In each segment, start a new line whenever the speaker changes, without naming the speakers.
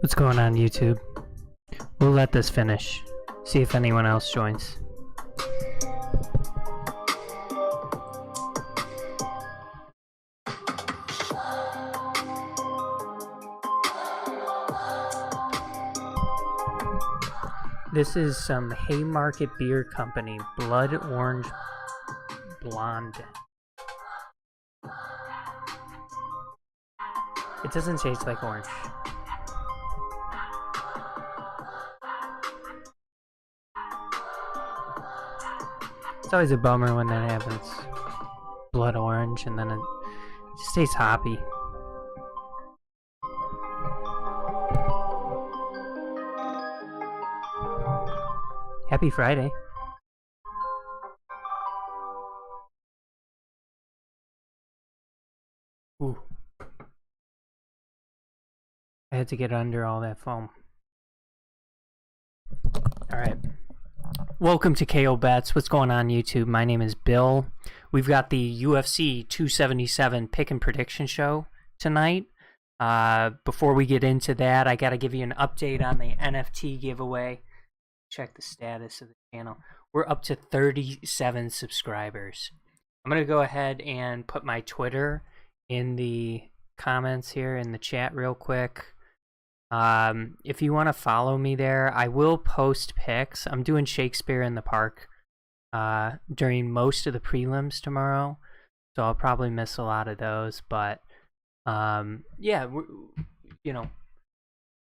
What's going on, YouTube? We'll let this finish. See if anyone else joins. This is some Haymarket Beer Company Blood Orange Blonde. It doesn't taste like orange. It's always a bummer when that happens. Blood orange, and then it just tastes hoppy. Happy Friday. Ooh. I had to get under all that foam. Alright. Welcome to KO Bets. What's going on, YouTube? My name is Bill. We've got the UFC 277 pick and prediction show tonight. Before we get into that, I got to give you an update on the NFT giveaway. Check the status of the channel. We're up to 37 subscribers. I'm going to go ahead and put my Twitter in the comments here in the chat real quick. If you want to follow me there, I will post picks. I'm doing Shakespeare in the Park during most of the prelims tomorrow, so I'll probably miss a lot of those, but yeah, you know,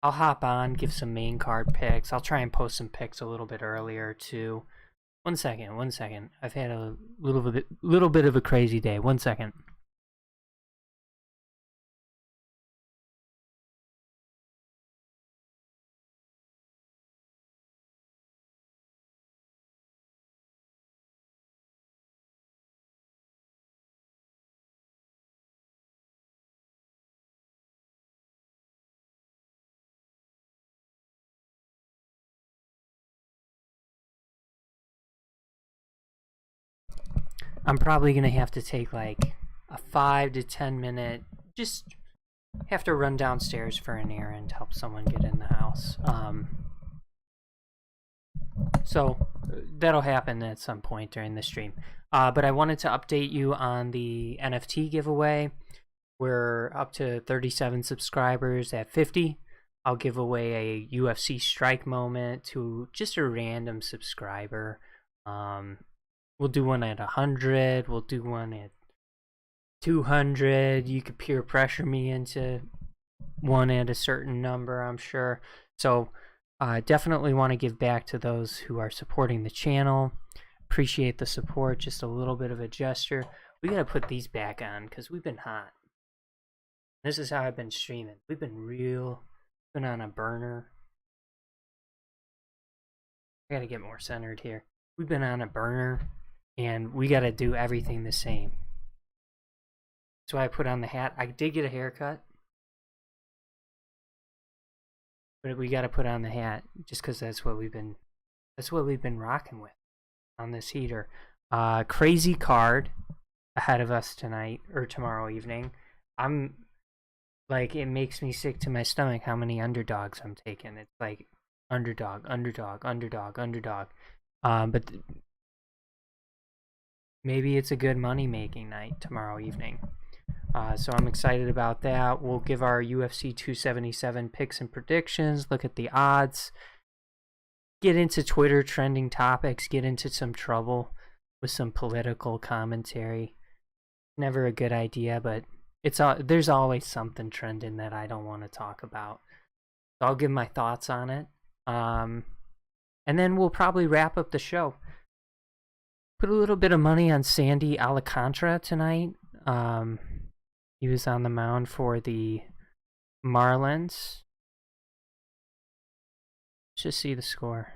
I'll hop on, give some main card picks. I'll try and post some picks a little bit earlier too. One second. I've had a little bit of a crazy day. 1 second. I'm probably going to have to take like a 5 to 10 minute, just have to run downstairs for an errand, help someone get in the house. So that'll happen at some point during the stream. But I wanted to update you on the NFT giveaway. We're up to 37 subscribers. At 50, I'll give away a UFC strike moment to just a random subscriber. We'll do one at 100. We'll do one at 200. You could peer pressure me into one at a certain number, I'm sure. So definitely want to give back to those who are supporting the channel. Appreciate the support. Just a little bit of a gesture. We got to put these back on because we've been hot. This is how I've been streaming. We've been on a burner. I got to get more centered here. We've been on a burner. And we got to do everything the same. So I put on the hat. I did get a haircut. But we got to put on the hat just because that's what we've been rocking with on this heater. Crazy card ahead of us tonight or tomorrow evening. I'm like, it makes me sick to my stomach how many underdogs I'm taking. It's like underdog. But maybe it's a good money-making night tomorrow evening. So I'm excited about that. We'll give our UFC 277 picks and predictions, look at the odds, get into Twitter trending topics, get into some trouble with some political commentary. Never a good idea, but there's always something trending that I don't want to talk about. So I'll give my thoughts on it. And then we'll probably wrap up the show. Put a little bit of money on Sandy Alcantara tonight. He was on the mound for the Marlins. Let's just see the score.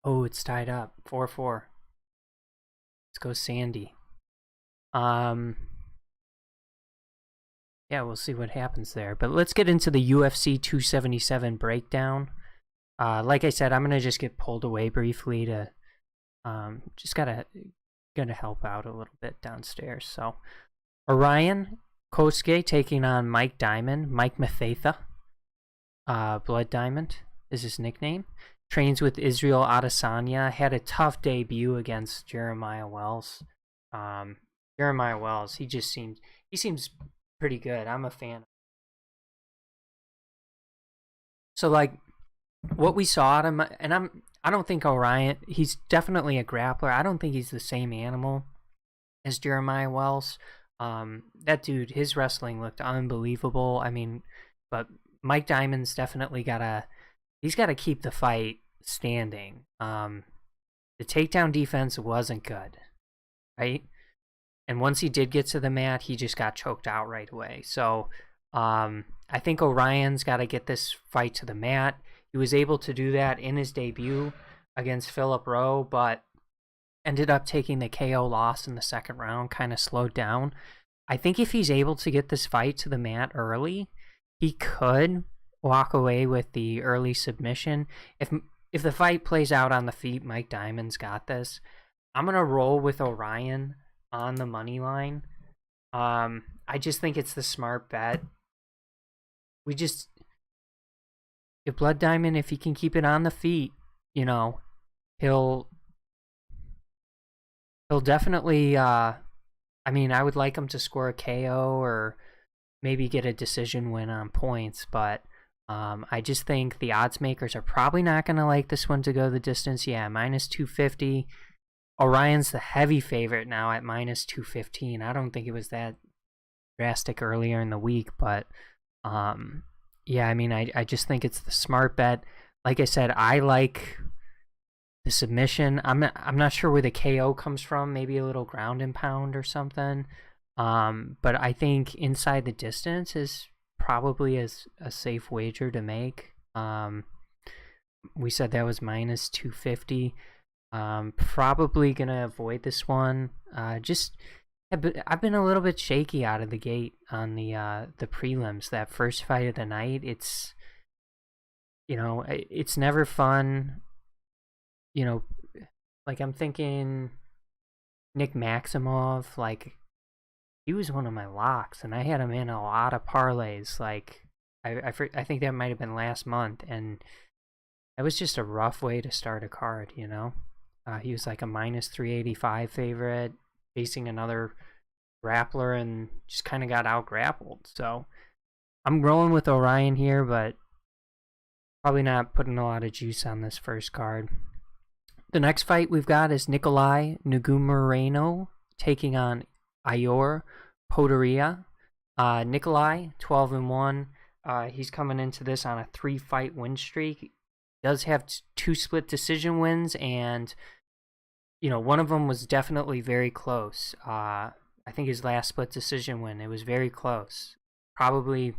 Oh, it's tied up. 4-4. Let's go Sandy. Yeah, we'll see what happens there. But let's get into the UFC 277 breakdown. Like I said, I'm gonna just get pulled away briefly to just gonna help out a little bit downstairs. So Orion Kosuke taking on Mike Diamond. Mike Mathetha. Blood Diamond is his nickname. Trains with Israel Adesanya. Had a tough debut against Jeremiah Wells. Jeremiah Wells, he seems pretty good. I'm a fan. So like what we saw at him, and I don't think Orion, he's definitely a grappler. I don't think he's the same animal as Jeremiah Wells. That dude, his wrestling looked unbelievable. I mean, but Mike Diamond's definitely he's gotta keep the fight standing. The takedown defense wasn't good, right? And once he did get to the mat, he just got choked out right away. So I think Orion's got to get this fight to the mat. He was able to do that in his debut against Philip Rowe, but ended up taking the KO loss in the second round, kind of slowed down. I think if he's able to get this fight to the mat early, he could walk away with the early submission. If the fight plays out on the feet, Mike Diamond's got this. I'm going to roll with Orion on the money line. I just think it's the smart bet. If Blood Diamond, if he can keep it on the feet, you know, he'll definitely, I mean, I would like him to score a KO or maybe get a decision win on points, but I just think the odds makers are probably not going to like this one to go the distance. Yeah, minus 250. Orion's the heavy favorite now at minus 215. I don't think it was that drastic earlier in the week, but yeah, I mean, I just think it's the smart bet. Like I said, I like the submission. I'm not sure where the KO comes from. Maybe a little ground and pound or something. But I think inside the distance is probably a safe wager to make. We said that was minus 250. Probably gonna avoid this one. I've been a little bit shaky out of the gate on the prelims. That first fight of the night, it's never fun. You know, like I'm thinking Nick Maximov, like he was one of my locks, and I had him in a lot of parlays. Like I think that might have been last month, and that was just a rough way to start a card. You know, he was like a minus 385 favorite, facing another grappler, and just kind of got out grappled. So I'm rolling with Orion here, but probably not putting a lot of juice on this first card. The next fight we've got is Nikolay Nagumarino taking on Ior Poderia. Nikolay, 12-1. He's coming into this on a 3-fight win streak. Does have 2 split decision wins, and one of them was definitely very close. I think his last split decision win, it was very close. Probably,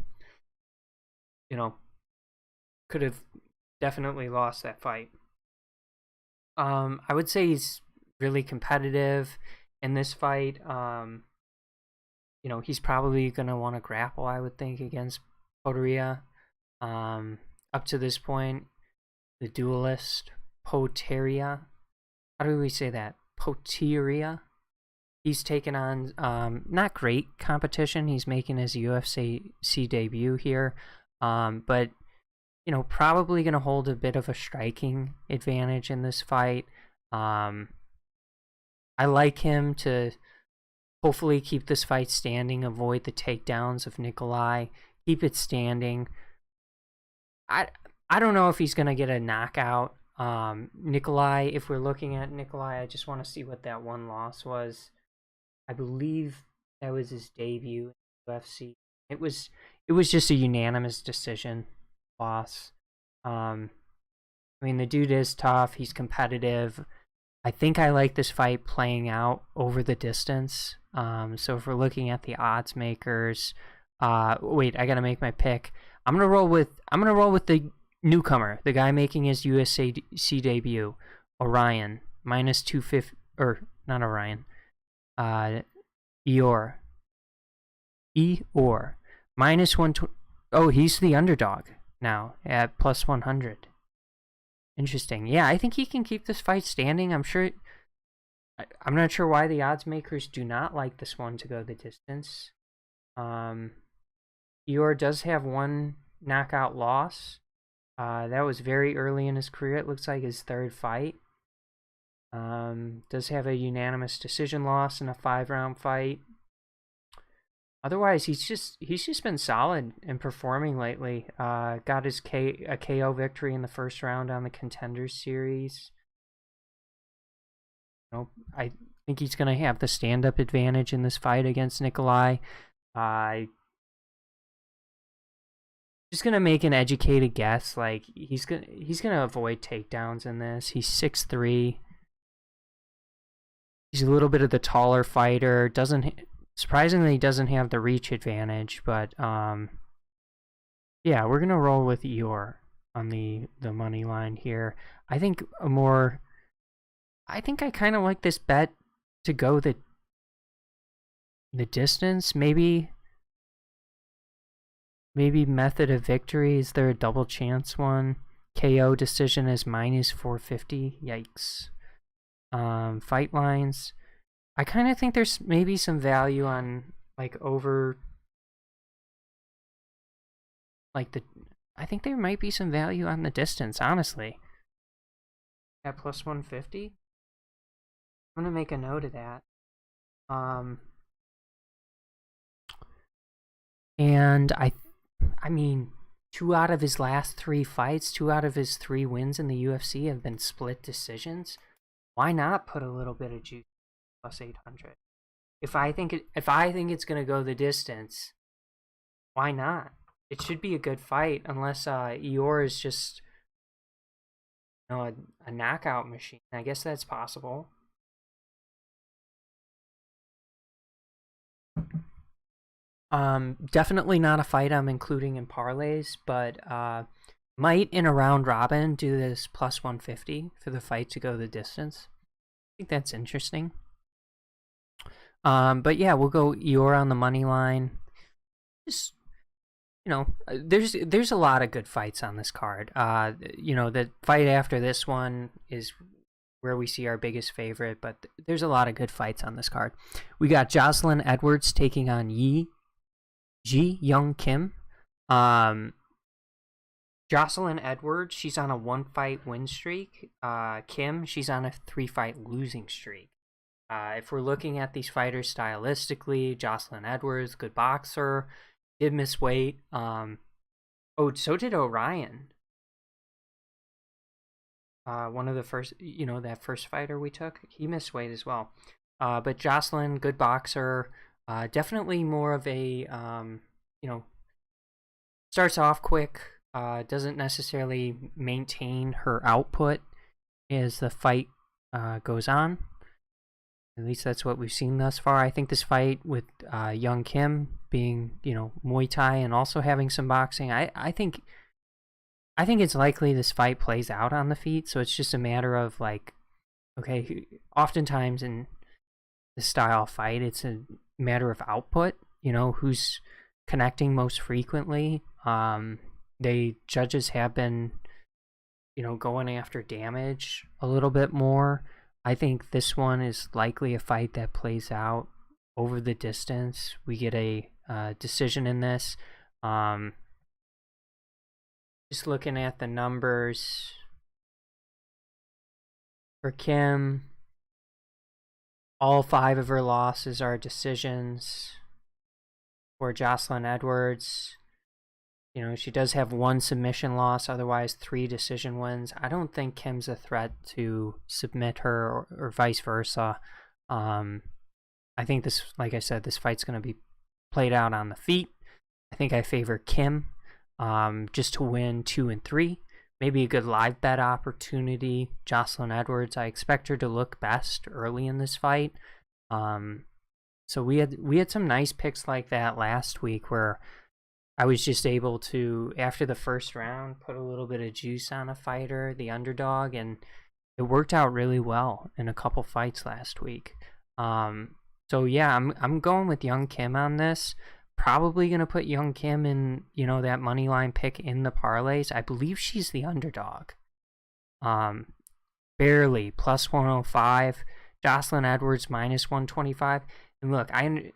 could have definitely lost that fight. I would say he's really competitive in this fight. He's probably going to want to grapple, I would think, against Poderia. Up to this point, the duelist, Poteria. How do we say that? Poteria. He's taken on not great competition. He's making his UFC debut here. But probably going to hold a bit of a striking advantage in this fight. I like him to hopefully keep this fight standing, avoid the takedowns of Nikolay, keep it standing. I don't know if he's going to get a knockout. Nikolay, if we're looking at Nikolay, I just want to see what that one loss was. I believe that was his debut in UFC. It was just a unanimous decision loss. I mean, the dude is tough. He's competitive. I think I like this fight playing out over the distance. So if we're looking at the odds makers, wait, I gotta make my pick. I'm gonna roll with the newcomer, the guy making his UFC debut, Orion, minus 250, or not Orion, Eor, minus 120. Oh, he's the underdog now at plus 100. Interesting. Yeah, I think he can keep this fight standing. I'm sure. I'm not sure why the odds makers do not like this one to go the distance. Eeyore does have one knockout loss. That was very early in his career. It looks like his third fight. Does have a unanimous decision loss in a 5-round fight. Otherwise, he's just been solid and performing lately. Got his a KO victory in the first round on the Contenders Series. I think he's going to have the stand-up advantage in this fight against Nikolay. Just going to make an educated guess. Like, he's gonna avoid takedowns in this. He's 6'3". He's a little bit of the taller fighter. Surprisingly, doesn't have the reach advantage, but yeah, we're gonna roll with Eeyore on the money line here. I think I kind of like this bet to go the distance. Maybe method of victory. Is there a double chance one? KO decision is -450. Yikes. Fight lines. I kind of think there's maybe some value on like over like I think there might be some value on the distance, honestly. At plus 150. I'm gonna make a note of that. And I mean, 2 out of his last 3 fights, 2 out of his 3 wins in the UFC have been split decisions. Why not put a little bit of juice plus 800? If I think it's gonna go the distance, why not? It should be a good fight, unless Eeyore is just a knockout machine. I guess that's possible. Definitely not a fight I'm including in parlays, but might in a round robin do this plus 150 for the fight to go the distance. I think that's interesting. But yeah, we'll go Eeyore on the money line. Just, there's a lot of good fights on this card. The fight after this one is where we see our biggest favorite, but there's a lot of good fights on this card. We got Jocelyn Edwards taking on Ji Young Kim. Jocelyn Edwards, she's on a 1-fight win streak. Kim, she's on a 3-fight losing streak. If we're looking at these fighters stylistically, Jocelyn Edwards, good boxer, did miss weight. So did Orion. One of the first, that first fighter we took, he missed weight as well. But Jocelyn, good boxer, definitely more of a, starts off quick, doesn't necessarily maintain her output as the fight goes on. At least that's what we've seen thus far. I think this fight with Young Kim being, Muay Thai and also having some boxing, I think it's likely this fight plays out on the feet. So it's just a matter of okay, oftentimes in this style of fight, it's a matter of output. Who's connecting most frequently. Judges have been, going after damage a little bit more. I think this one is likely a fight that plays out over the distance. We get a decision in this. Just looking at the numbers for Kim, all 5 of her losses are decisions. For Jocelyn Edwards, she does have 1 submission loss, otherwise 3 decision wins. I don't think Kim's a threat to submit her or vice versa. I think this, like I said, this fight's going to be played out on the feet. I think I favor Kim just to win 2 and 3. Maybe a good live bet opportunity. Jocelyn Edwards, I expect her to look best early in this fight. So we had some nice picks like that last week where I was just able to, after the first round, put a little bit of juice on a fighter, the underdog, and it worked out really well in a couple fights last week. So yeah, I'm going with Young Kim on this. Probably gonna put Young Kim in, that money line pick in the parlays. I believe she's the underdog. Barely plus 105. Jocelyn Edwards minus 125. And look, I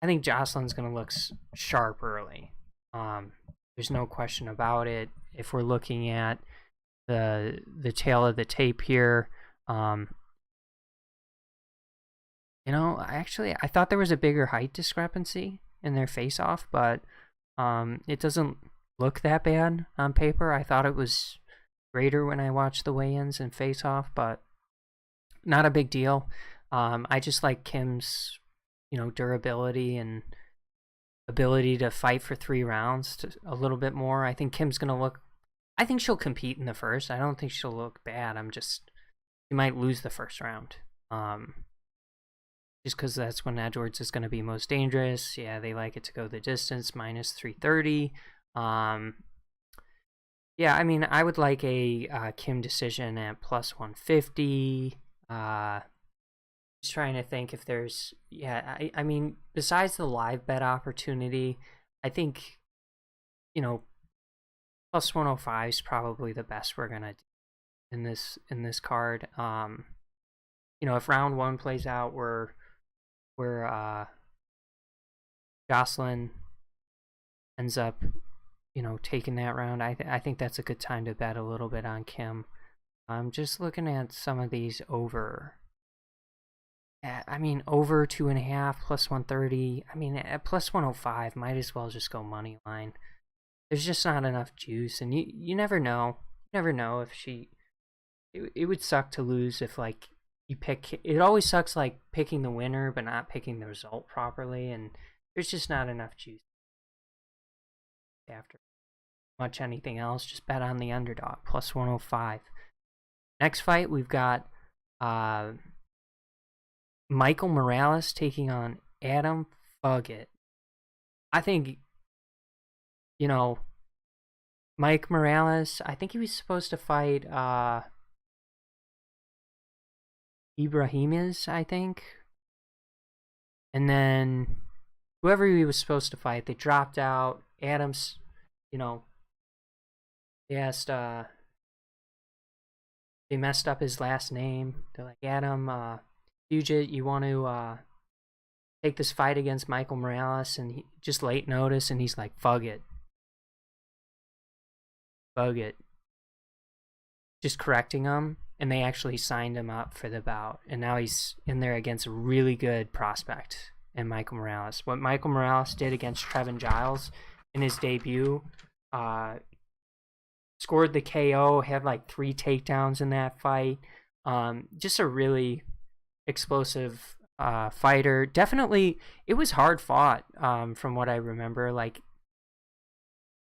think Jocelyn's going to look sharp early. There's no question about it. If we're looking at the tail of the tape here, you know, I thought there was a bigger height discrepancy in their face-off, but it doesn't look that bad on paper. I thought it was greater when I watched the weigh-ins and face-off, but not a big deal. I just like Kim's, you know, durability and ability to fight for 3 rounds a little bit more. I think Kim's going to look... I think she'll compete in the first. I don't think she'll look bad. She might lose the first round. Just because that's when Edwards is going to be most dangerous. Yeah, they like it to go the distance, minus 330. Yeah, I mean, I would like a Kim decision at plus 150. Just trying to think if there's... Yeah, I mean, besides the live bet opportunity, I think, you know, plus 105 is probably the best we're going to do in this card. You know, if round 1 plays out where Jocelyn ends up, you know, taking that round, I think that's a good time to bet a little bit on Kim. I'm just looking at some of these over. I mean, over 2.5, plus 130. I mean, at plus 105, might as well just go money line. There's just not enough juice, and you never know. You never know if she... It would suck to lose if, like, you pick... It always sucks, like, picking the winner but not picking the result properly, and there's just not enough juice. After much anything else, just bet on the underdog, plus 105. Next fight, we've got Michael Morales taking on Adam Fuggett. I think, you know, Mike Morales, I think he was supposed to fight Ibrahimez, I think. And then whoever he was supposed to fight, they dropped out. Adams, you know, they asked, they messed up his last name. They're like, Adam, Fuggett, you want to take this fight against Michael Morales? And just late notice, and he's like, Fuggett. Just correcting him, and they actually signed him up for the bout. And now he's in there against a really good prospect in Michael Morales. What Michael Morales did against Trevin Giles in his debut, scored the KO, had like 3 takedowns in that fight. Just a really explosive fighter. Definitely, it was hard fought from what I remember. Like,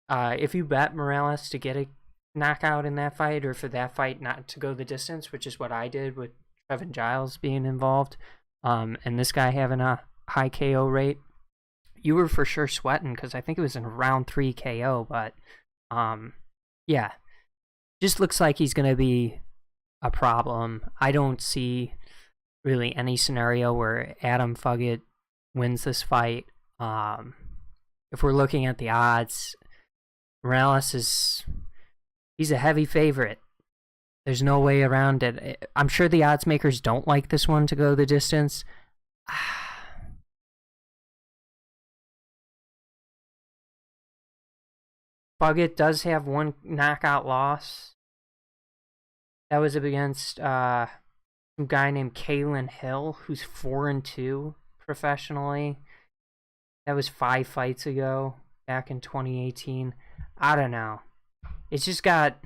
if you bet Morales to get a knockout in that fight, or for that fight not to go the distance, which is what I did with Trevin Giles being involved, and this guy having a high KO rate, you were for sure sweating, because I think it was in round 3 KO. But yeah, just looks like he's going to be a problem. I don't see really any scenario where Adam Fuggett wins this fight. If we're looking at the odds, Morales he's a heavy favorite. There's no way around it. I'm sure the odds makers don't like this one to go the distance. Fuggett does have 1 knockout loss. That was against some guy named Kalen Hill, who's 4-2 professionally. That was 5 fights ago, back in 2018. I don't know. It's just got...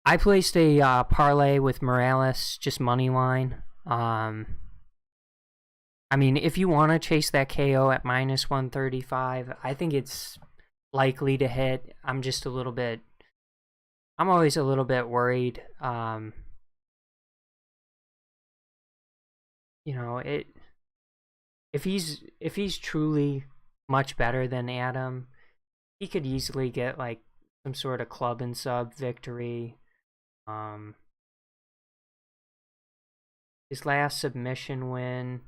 I placed a parlay with Morales, just money line. I mean, if you want to chase that KO at minus 135, I think it's likely to hit. I'm always a little bit worried. You know, if he's truly much better than Adam, he could easily get like some sort of club and sub victory. His last submission win,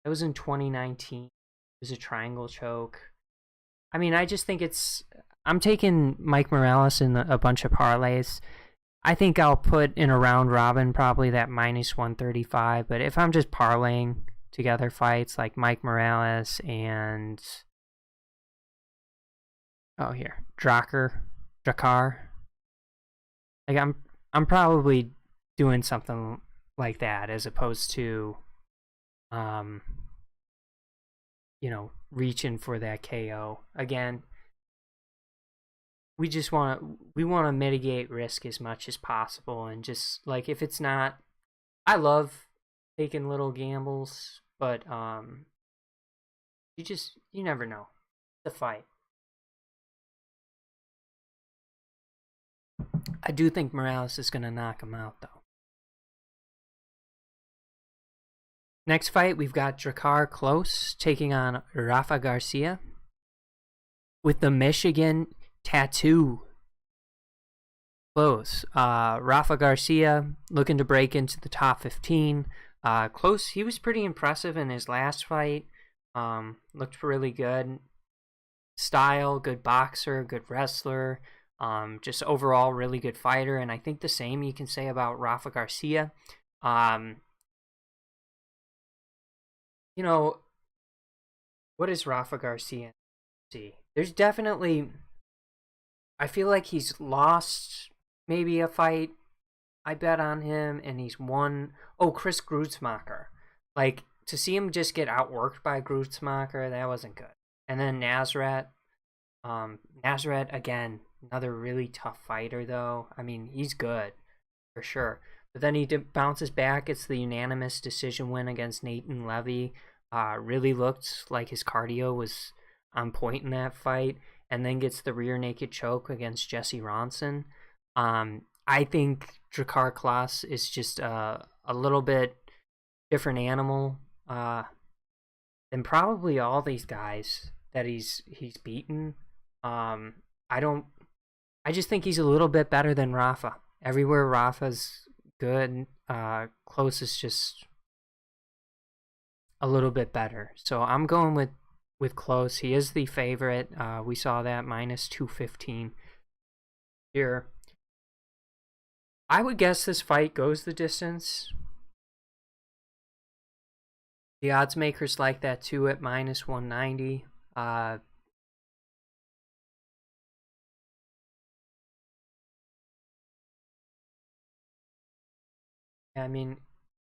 it was in 2019. It was a triangle choke. I mean, I just think it's... I'm taking Mike Morales in a bunch of parlays. I think I'll put in a round robin probably that minus 135. But if I'm just parlaying together fights like Mike Morales and Drakkar. Like I'm probably doing something like that as opposed to reaching for that KO. Again, we want to mitigate risk as much as possible, and just like if it's not, I love taking little gambles, but you never know. The fight. I do think Morales is going to knock him out, though. Next fight, we've got Drakkar Klose taking on Rafa Garcia. With the Michigan tattoo. Klose. Rafa Garcia looking to break into the top 15. Klose, he was pretty impressive in his last fight. Looked really good. Style, good boxer, good wrestler. Just overall really good fighter, and I think the same you can say about Rafa Garcia. What is Rafa Garcia? See, there's definitely, I feel like he's lost maybe a fight. I bet on him, and he's won. Oh, Chris Grutzmacher. Like, to see him just get outworked by Grutzmacher, that wasn't good. And then Nazareth. Nazareth, again, another really tough fighter, though. I mean, he's good, for sure. But then he bounces back. It's the unanimous decision win against Nathan Levy. Really looked like his cardio was on point in that fight. And then gets the rear naked choke against Jesse Ronson. I think Drakkar Klose is just a little bit different animal than probably all these guys that he's beaten. I just think he's a little bit better than Rafa. Everywhere Rafa's good, Klose is just a little bit better. So I'm going with Klose. He is the favorite. We saw that minus 215 here. I would guess this fight goes the distance. The odds makers like that too at minus 190. I mean,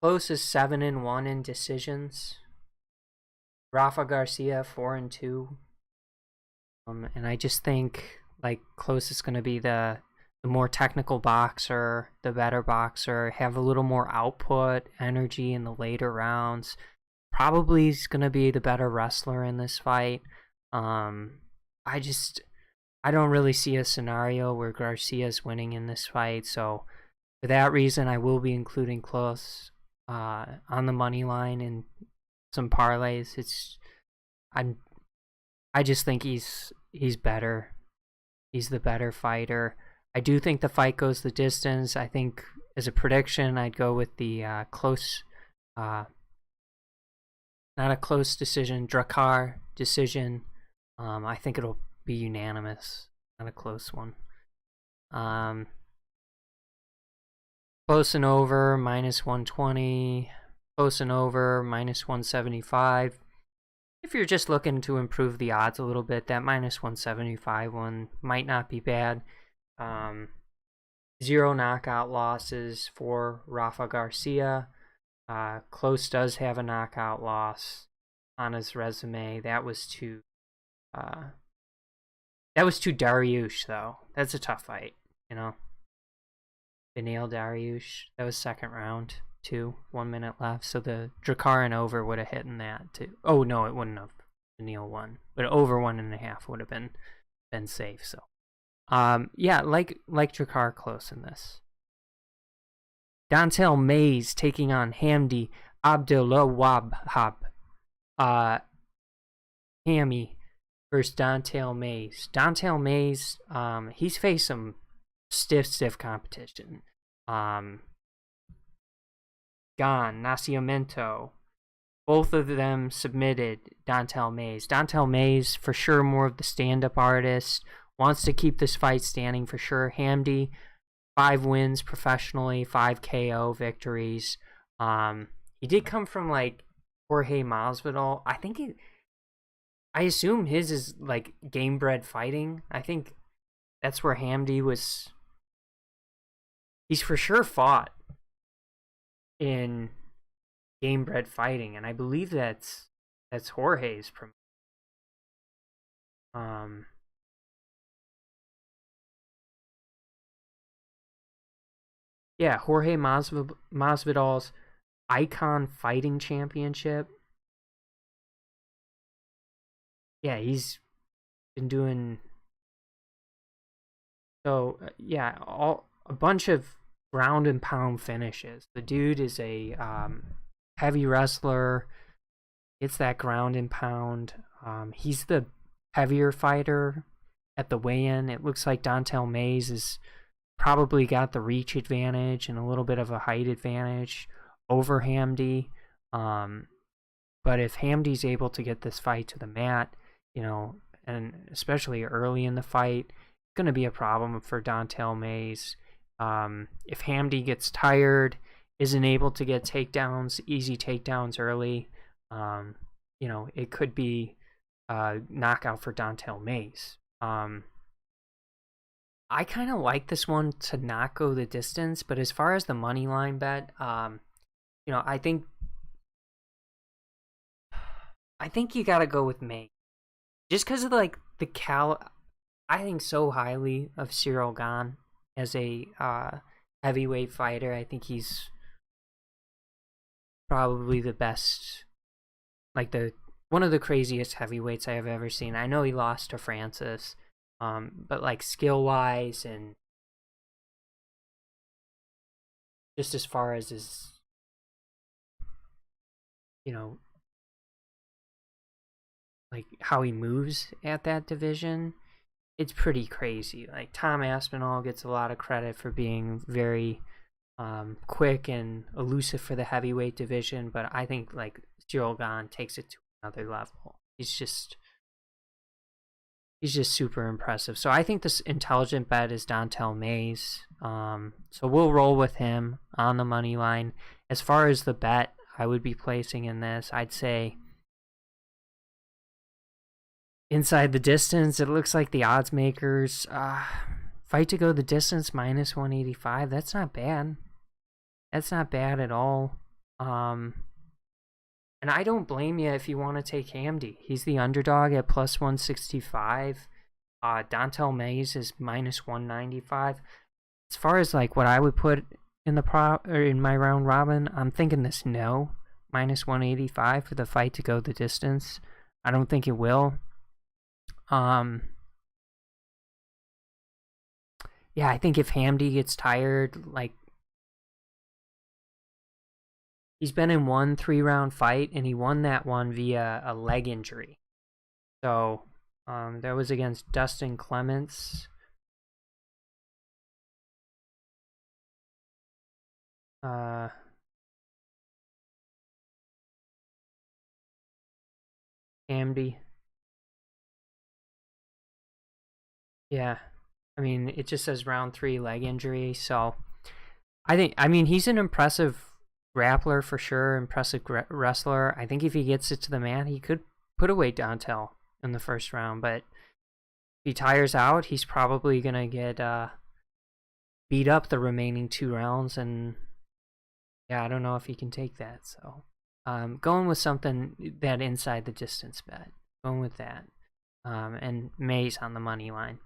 Klose is 7-1 in decisions. Rafa Garcia 4-2. And I just think like Klose is going to be the more technical boxer, the better boxer, have a little more output, energy in the later rounds. Probably is going to be the better wrestler in this fight. I don't really see a scenario where Garcia is winning in this fight, so for that reason, I will be including Klose on the money line and some parlays. I just think he's better. He's the better fighter. I do think the fight goes the distance. I think as a prediction, I'd go with the close, not a close decision, Drakkar decision. I think it'll be unanimous, not a close one. Close and over, minus 120. Close and over, minus 175. If you're just looking to improve the odds a little bit, that minus 175 one might not be bad. 0 knockout losses for Rafa Garcia. Klose does have a knockout loss on his resume. That was to Dariush, though. That's a tough fight, Daniil Dariush. That was second round, too. 1 minute left. So the Drakkar and over would have hit in that, too. Oh, no, it wouldn't have. Daniil won. But over 1.5 would have been safe, so. Yeah, like Drakkar Klose in this. Dontel Mays taking on Hamdi Abdelwahab. Hammy versus Dontel Mays. Dontel Mays, he's faced some stiff competition. Gan, Nascimento, both of them submitted Dontel Mays. Dontel Mays, for sure, more of the stand-up artist, wants to keep this fight standing for sure. Hamdi, 5 wins professionally, 5 KO victories. He did come from like Jorge Masvidal. I assume his is like game bred fighting. I think that's where Hamdi was. He's for sure fought in game bred fighting, and I believe that's Jorge's. Yeah, Jorge Masvidal's Icon Fighting Championship. Yeah, he's been doing so. Yeah, a bunch of ground and pound finishes. The dude is a heavy wrestler. It's that ground and pound. He's the heavier fighter at the weigh-in. It looks like Dontel Mays is probably got the reach advantage and a little bit of a height advantage over Hamdi. But if Hamdi's able to get this fight to the mat, and especially early in the fight, it's going to be a problem for Dontel Mays. If Hamdi gets tired, isn't able to get takedowns, easy takedowns early, it could be a knockout for Dontel Mays. I kind of like this one to not go the distance, but as far as the money line bet, I think you got to go with May, just because of like I think so highly of Ciryl Gane as a heavyweight fighter. I think he's probably the best, like one of the craziest heavyweights I have ever seen. I know he lost to Francis. But like skill wise and just as far as his, like how he moves at that division, it's pretty crazy. Like Tom Aspinall gets a lot of credit for being very quick and elusive for the heavyweight division, but I think like Ciryl Gane takes it to another level. He's just super impressive. So I think this intelligent bet is Dontel Mays. So we'll roll with him on the money line. As far as the bet I would be placing in this, I'd say inside the distance. It looks like the odds makers fight to go the distance minus 185. That's not bad. That's not bad at all. And I don't blame you if you want to take Hamdi. He's the underdog at plus 165. Dontel Mays is minus 195. As far as like what I would put in in my round robin, I'm thinking this minus 185 for the fight to go the distance. I don't think it will. Yeah, I think if Hamdi gets tired, like he's been in one 3-round fight, and he won that one via a leg injury. So that was against Dustin Clements. Hamdi. Yeah. I mean, it just says round 3 leg injury. So I mean, he's an impressive grappler for sure, impressive wrestler. I think if he gets it to the mat, he could put away Dontel in the first round, but if he tires out, he's probably gonna get beat up the remaining 2 rounds, and yeah, I don't know if he can take that. So going with something that inside the distance bet, going with that, and Mays on the money line.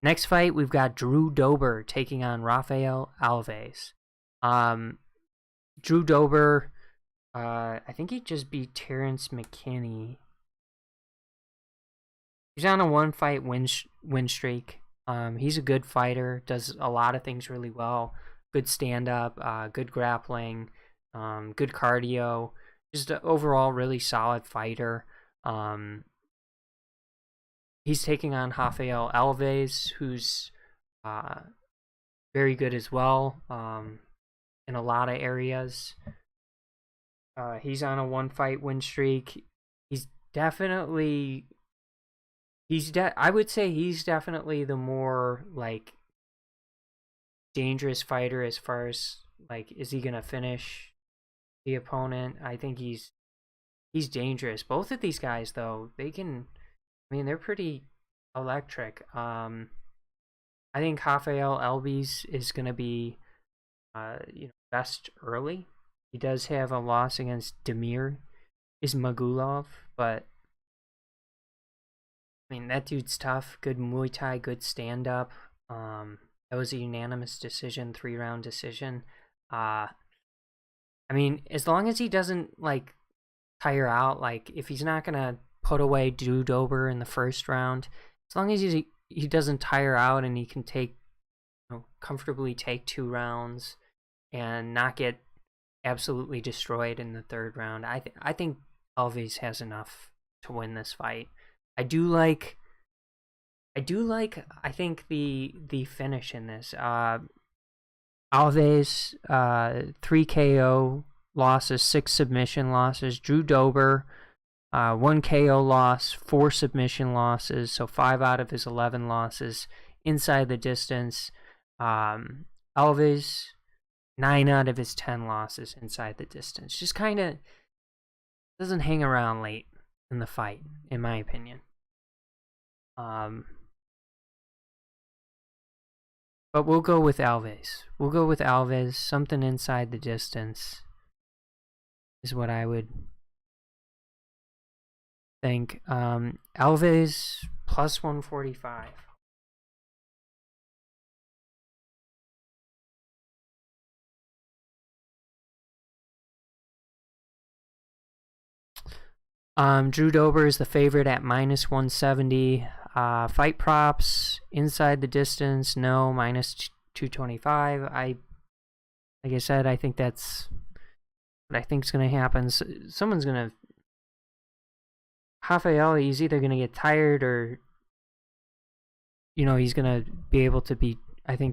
Next fight, we've got Drew Dober taking on Rafael Alves. Drew Dober, I think he just beat Terrence McKinney. He's on a 1-fight win streak. He's a good fighter, does a lot of things really well. Good stand-up, good grappling, good cardio. Just an overall really solid fighter. He's taking on Rafael Alves, who's very good as well. In a lot of areas. He's on a 1-fight win streak. He's definitely I would say he's definitely the more like dangerous fighter as far as like, is he gonna finish the opponent? I think he's dangerous. Both of these guys though, they can. I mean, they're pretty electric. I think Rafael Alves is gonna be best early. He does have a loss against Demir Ismagulov, but I mean, that dude's tough. Good Muay Thai, good stand-up. That was a unanimous decision, 3-round decision. I mean, as long as he doesn't, like, tire out, like, if he's not going to put away Dober in the first round, as long as he doesn't tire out and he can comfortably take 2 rounds and not get absolutely destroyed in the 3rd round, I think Alves has enough to win this fight. I think the finish in this. Alves, 3 KO losses, 6 submission losses. Drew Dober, 1 KO loss, 4 submission losses, so 5 out of his 11 losses inside the distance. Alves, 9 out of his 10 losses inside the distance. Just kind of doesn't hang around late in the fight, in my opinion. But we'll go with Alves. Something inside the distance is what I would think. Alves plus 145. Drew Dober is the favorite at minus 170. Fight props, inside the distance, no, minus 225. Like I said, I think that's what I think is going to happen. Someone's going to... Rafael, he's either going to get tired or, he's going to be able to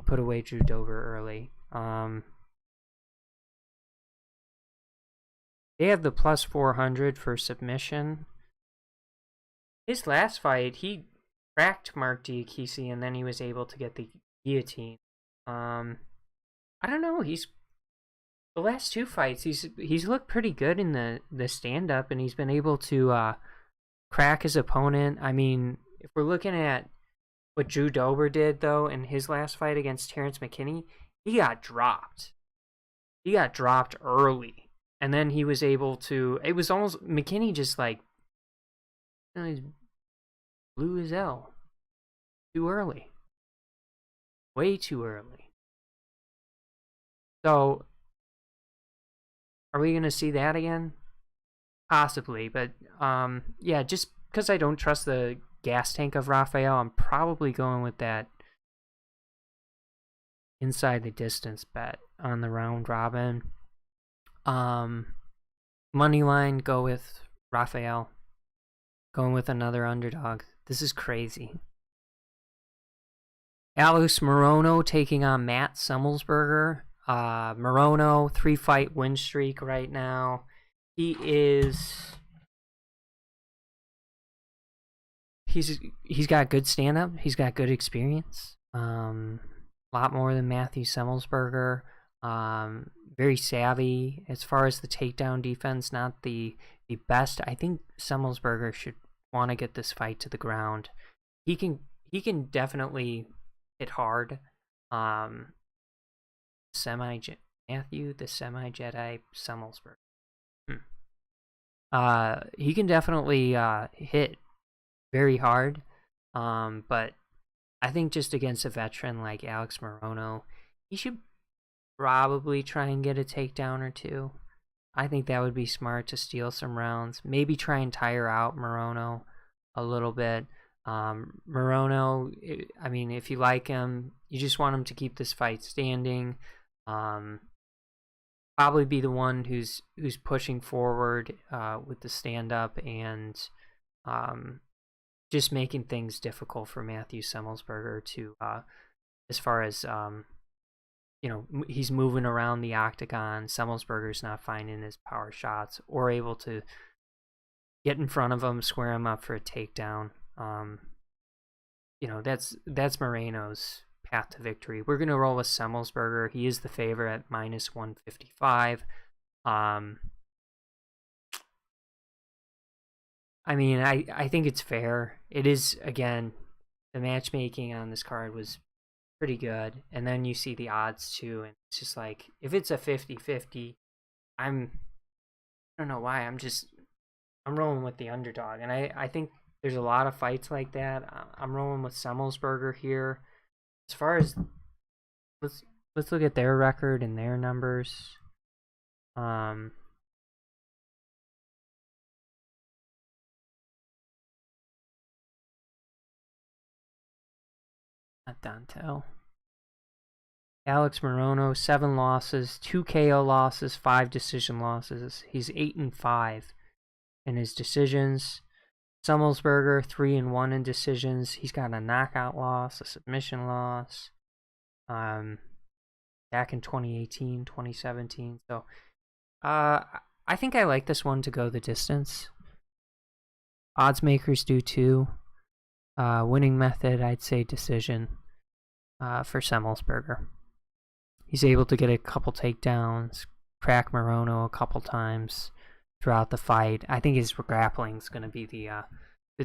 put away Drew Dober early. They have the plus 400 for submission. His last fight, he cracked Mark Diakisi and then he was able to get the guillotine. I don't know. The last 2 fights, he's looked pretty good in the stand-up, and he's been able to crack his opponent. I mean, if we're looking at what Drew Dober did, though, in his last fight against Terrence McKinney, he got dropped. He got dropped early. And then he was able to... It was almost... McKinney just, he blew his L. Too early. Way too early. So, are we going to see that again? Possibly, but, yeah, just because I don't trust the gas tank of Rafael, I'm probably going with that inside the distance bet on the round robin. Money line, go with Rafael. Going with another underdog. This is crazy. Alex Morono taking on Matt Semelsberger. Morono, 3-fight win streak right now. He's got good stand-up. He's got good experience. A lot more than Matthew Semelsberger. Very savvy as far as the takedown defense. Not the best. I think Semelsberger should want to get this fight to the ground. He can definitely hit hard. Matthew the Semi-Jedi Semelsberger. He can definitely hit very hard. But I think just against a veteran like Alex Morono, he should probably try and get a takedown or 2. I think that would be smart to steal some rounds. Maybe try and tire out Morono a little bit. Morono, I mean, if you like him, you just want him to keep this fight standing. Probably be the one who's pushing forward with the stand-up and just making things difficult for Matthew Semelsberger to, as far as... he's moving around the octagon. Semelsberger's not finding his power shots or able to get in front of him, square him up for a takedown. you know, that's Moreno's path to victory. We're gonna roll with Semelsberger. He is the favorite at -155. I mean, I think it's fair. It is, again, the matchmaking on this card was pretty good. And then you see the odds too, and it's just like, if it's a 50-50, I don't know why, I'm rolling with the underdog. And I think there's a lot of fights like that. I'm rolling with Semelsberger here. As far as, let's look at their record and their numbers. Not Dantel. Alex Morono, 7 losses, 2 KO losses, 5 decision losses. He's 8-5 in his decisions. Semelsberger, 3-1 in decisions. He's got a knockout loss, a submission loss. Back in 2018, 2017. So, I think I like this one to go the distance. Odds makers do too. Winning method, I'd say decision for Semelsberger. He's able to get a couple takedowns, crack Morono a couple times throughout the fight. I think his grappling is going to be the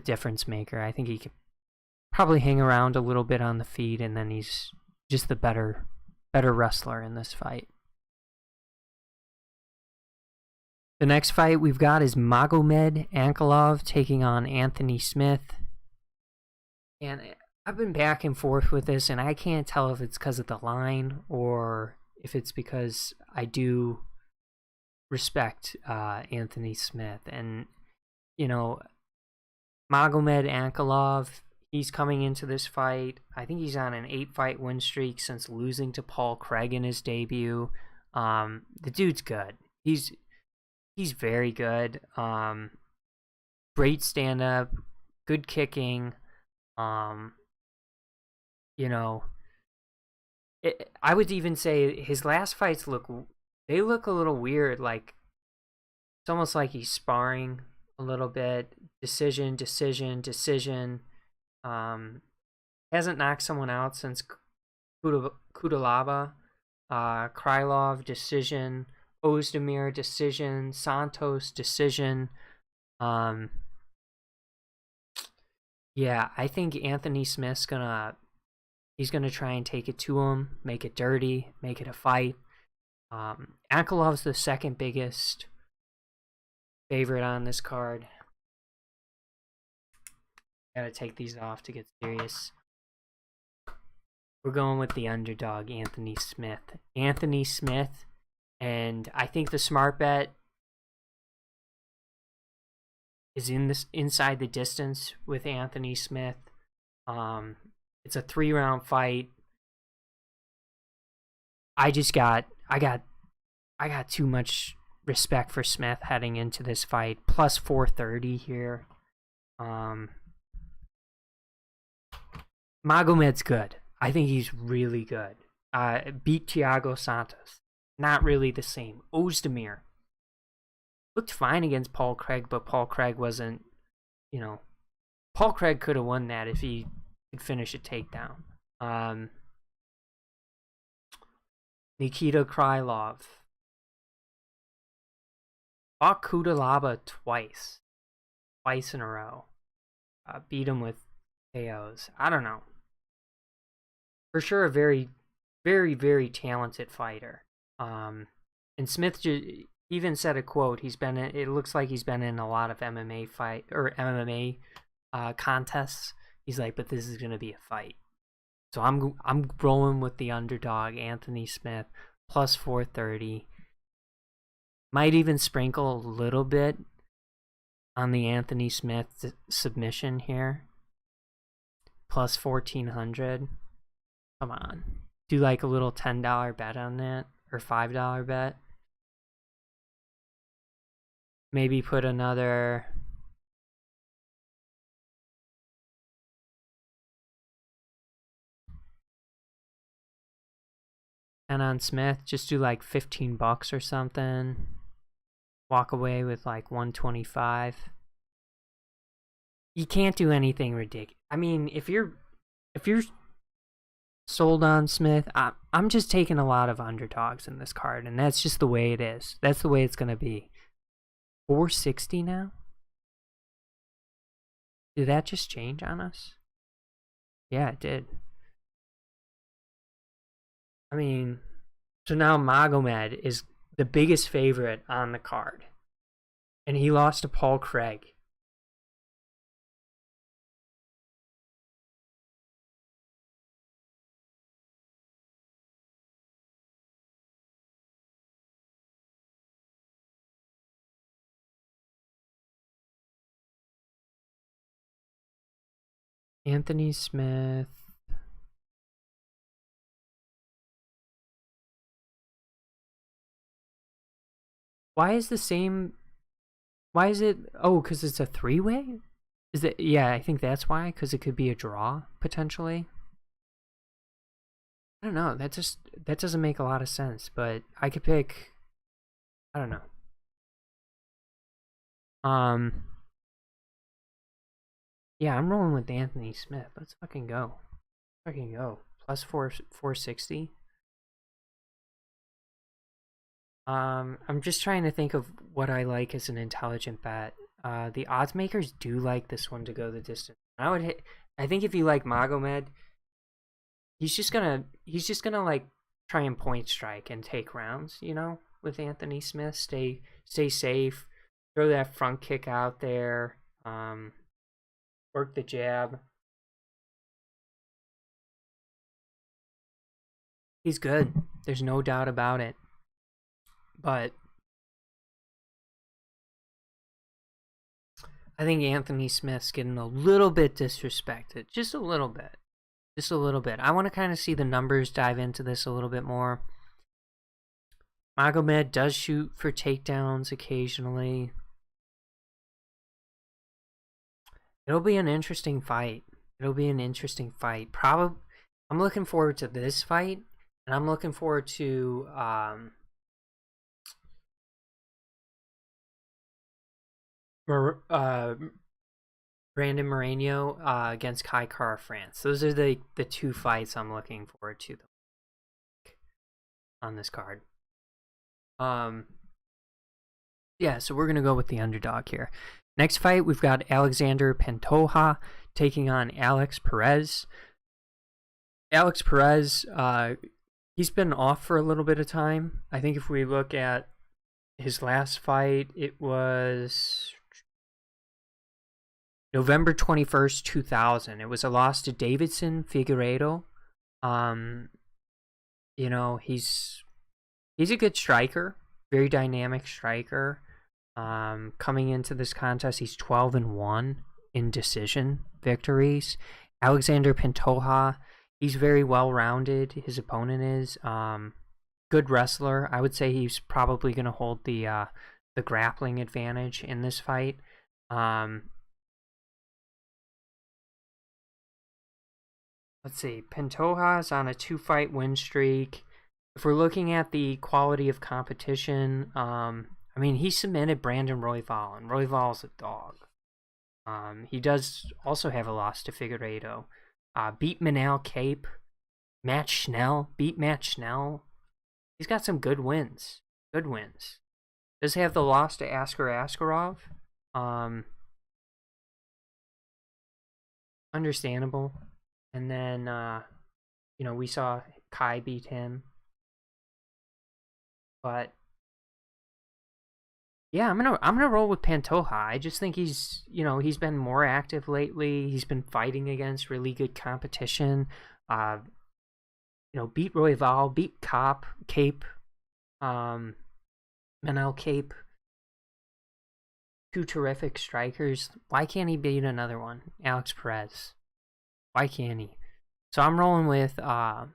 difference maker. I think he could probably hang around a little bit on the feet, and then he's just the better wrestler in this fight. The next fight we've got is Magomed Ankalaev taking on Anthony Smith. And I've been back and forth with this, and I can't tell if it's because of the line or if it's because I do respect Anthony Smith. And, you know, Magomed Ankalaev, he's coming into this fight. I think he's on an 8-fight win streak since losing to Paul Craig in his debut. The dude's good. He's very good. Great stand-up, good kicking. You know, I would even say his last fights look a little weird. Like, it's almost like he's sparring a little bit. Decision. Hasn't knocked someone out since Kudalaba. Krylov, decision. Ozdemir, decision. Santos, decision. Yeah, I think Anthony Smith's gonna try and take it to him, make it dirty, make it a fight. Ankalaev's the second biggest favorite on this card. Gotta take these off to get serious. We're going with the underdog, Anthony Smith. Anthony Smith, and I think the smart bet is inside the distance with Anthony Smith. It's a 3-round fight. I got too much respect for Smith heading into this fight. Plus 430 here. Magomed's good. I think he's really good. Beat Thiago Santos. Not really the same. Ozdemir looked fine against Paul Craig, but Paul Craig wasn't, you know, Paul Craig could have won that if he could finish a takedown. Nikita Krylov fought Kudalaba twice in a row. Beat him with KOs. I don't know. For sure, a very, very, very talented fighter. And Smith even said a quote. It looks like he's been in a lot of MMA contests. He's like, but this is gonna be a fight. So I'm rolling with the underdog, Anthony Smith, plus 430. Might even sprinkle a little bit on the Anthony Smith submission here. Plus 1400. Come on. Do like a little $10 bet on that, or $5 bet. Maybe put another and on Smith, just do like $15 or something. Walk away with like 125. You can't do anything ridiculous. I mean, if you're if you're sold on Smith, I'm just taking a lot of underdogs in this card, and that's just the way it is. That's the way it's going to be. 460 now? Did that just change on us? Yeah, it did. I mean, so now Magomed is the biggest favorite on the card. And he lost to Paul Craig. Anthony Smith. Why is the same... Why is it... Oh, because it's a three-way? Is it? Yeah, I think that's why. Because it could be a draw, potentially. I don't know. That doesn't make a lot of sense. But I could pick... I don't know. Yeah, I'm rolling with Anthony Smith. Let's fucking go. Fucking go. Plus 460. I'm just trying to think of what I like as an intelligent bet. The odds makers do like this one to go the distance. I think if you like Magomed, he's just gonna like try and point strike and take rounds, you know, with Anthony Smith. Stay safe. Throw that front kick out there. Work the jab. He's good. There's no doubt about it. But I think Anthony Smith's getting a little bit disrespected. Just a little bit. Just a little bit. I want to kind of see the numbers, dive into this a little bit more. Magomed does shoot for takedowns occasionally. It'll be an interesting fight. It'll be an interesting fight. Probably, I'm looking forward to this fight, and I'm looking forward to Brandon Moreno against Kai Kara France. Those are the two fights I'm looking forward to on this card. Yeah, so we're gonna go with the underdog here. Next fight, we've got Aleksandar Pantoja taking on Alex Perez. Alex Perez, he's been off for a little bit of time. I think if we look at his last fight, it was November 21st, 2000. It was a loss to Davidson Figueiredo. You know, he's a good striker, very dynamic striker. Coming into this contest, he's 12-1 in decision victories. Aleksandar Pantoja, he's very well-rounded. His opponent is good wrestler. I would say he's probably going to hold the grappling advantage in this fight. Let's see. Pantoja is on a 2-fight win streak. If we're looking at the quality of competition, I mean, he submitted Brandon Royval, and Royval's a dog. He does also have a loss to Figueiredo. Beat Manal Cape. Matt Schnell. Beat Matt Schnell. He's got some good wins. Good wins. Does have the loss to Askar Askarov. Understandable. And then, you know, we saw Kai beat him. But yeah, I'm gonna roll with Pantoja. I just think he's, you know, he's been more active lately. He's been fighting against really good competition. You know, beat Royval, beat Cape, Manel Cape. Two terrific strikers. Why can't he beat another one? Alex Perez. Why can't he? So I'm rolling with I'll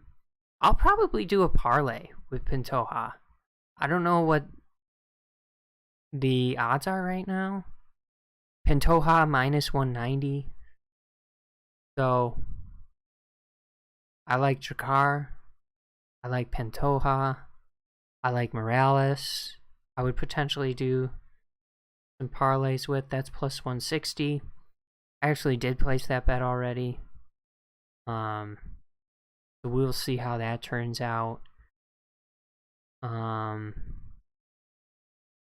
probably do a parlay with Pantoja. I don't know what the odds are right now. Pantoja minus 190. So I like Drakkar. I like Pantoja. I like Morales. I would potentially do some parlays with. That's plus 160. I actually did place that bet already. So we'll see how that turns out.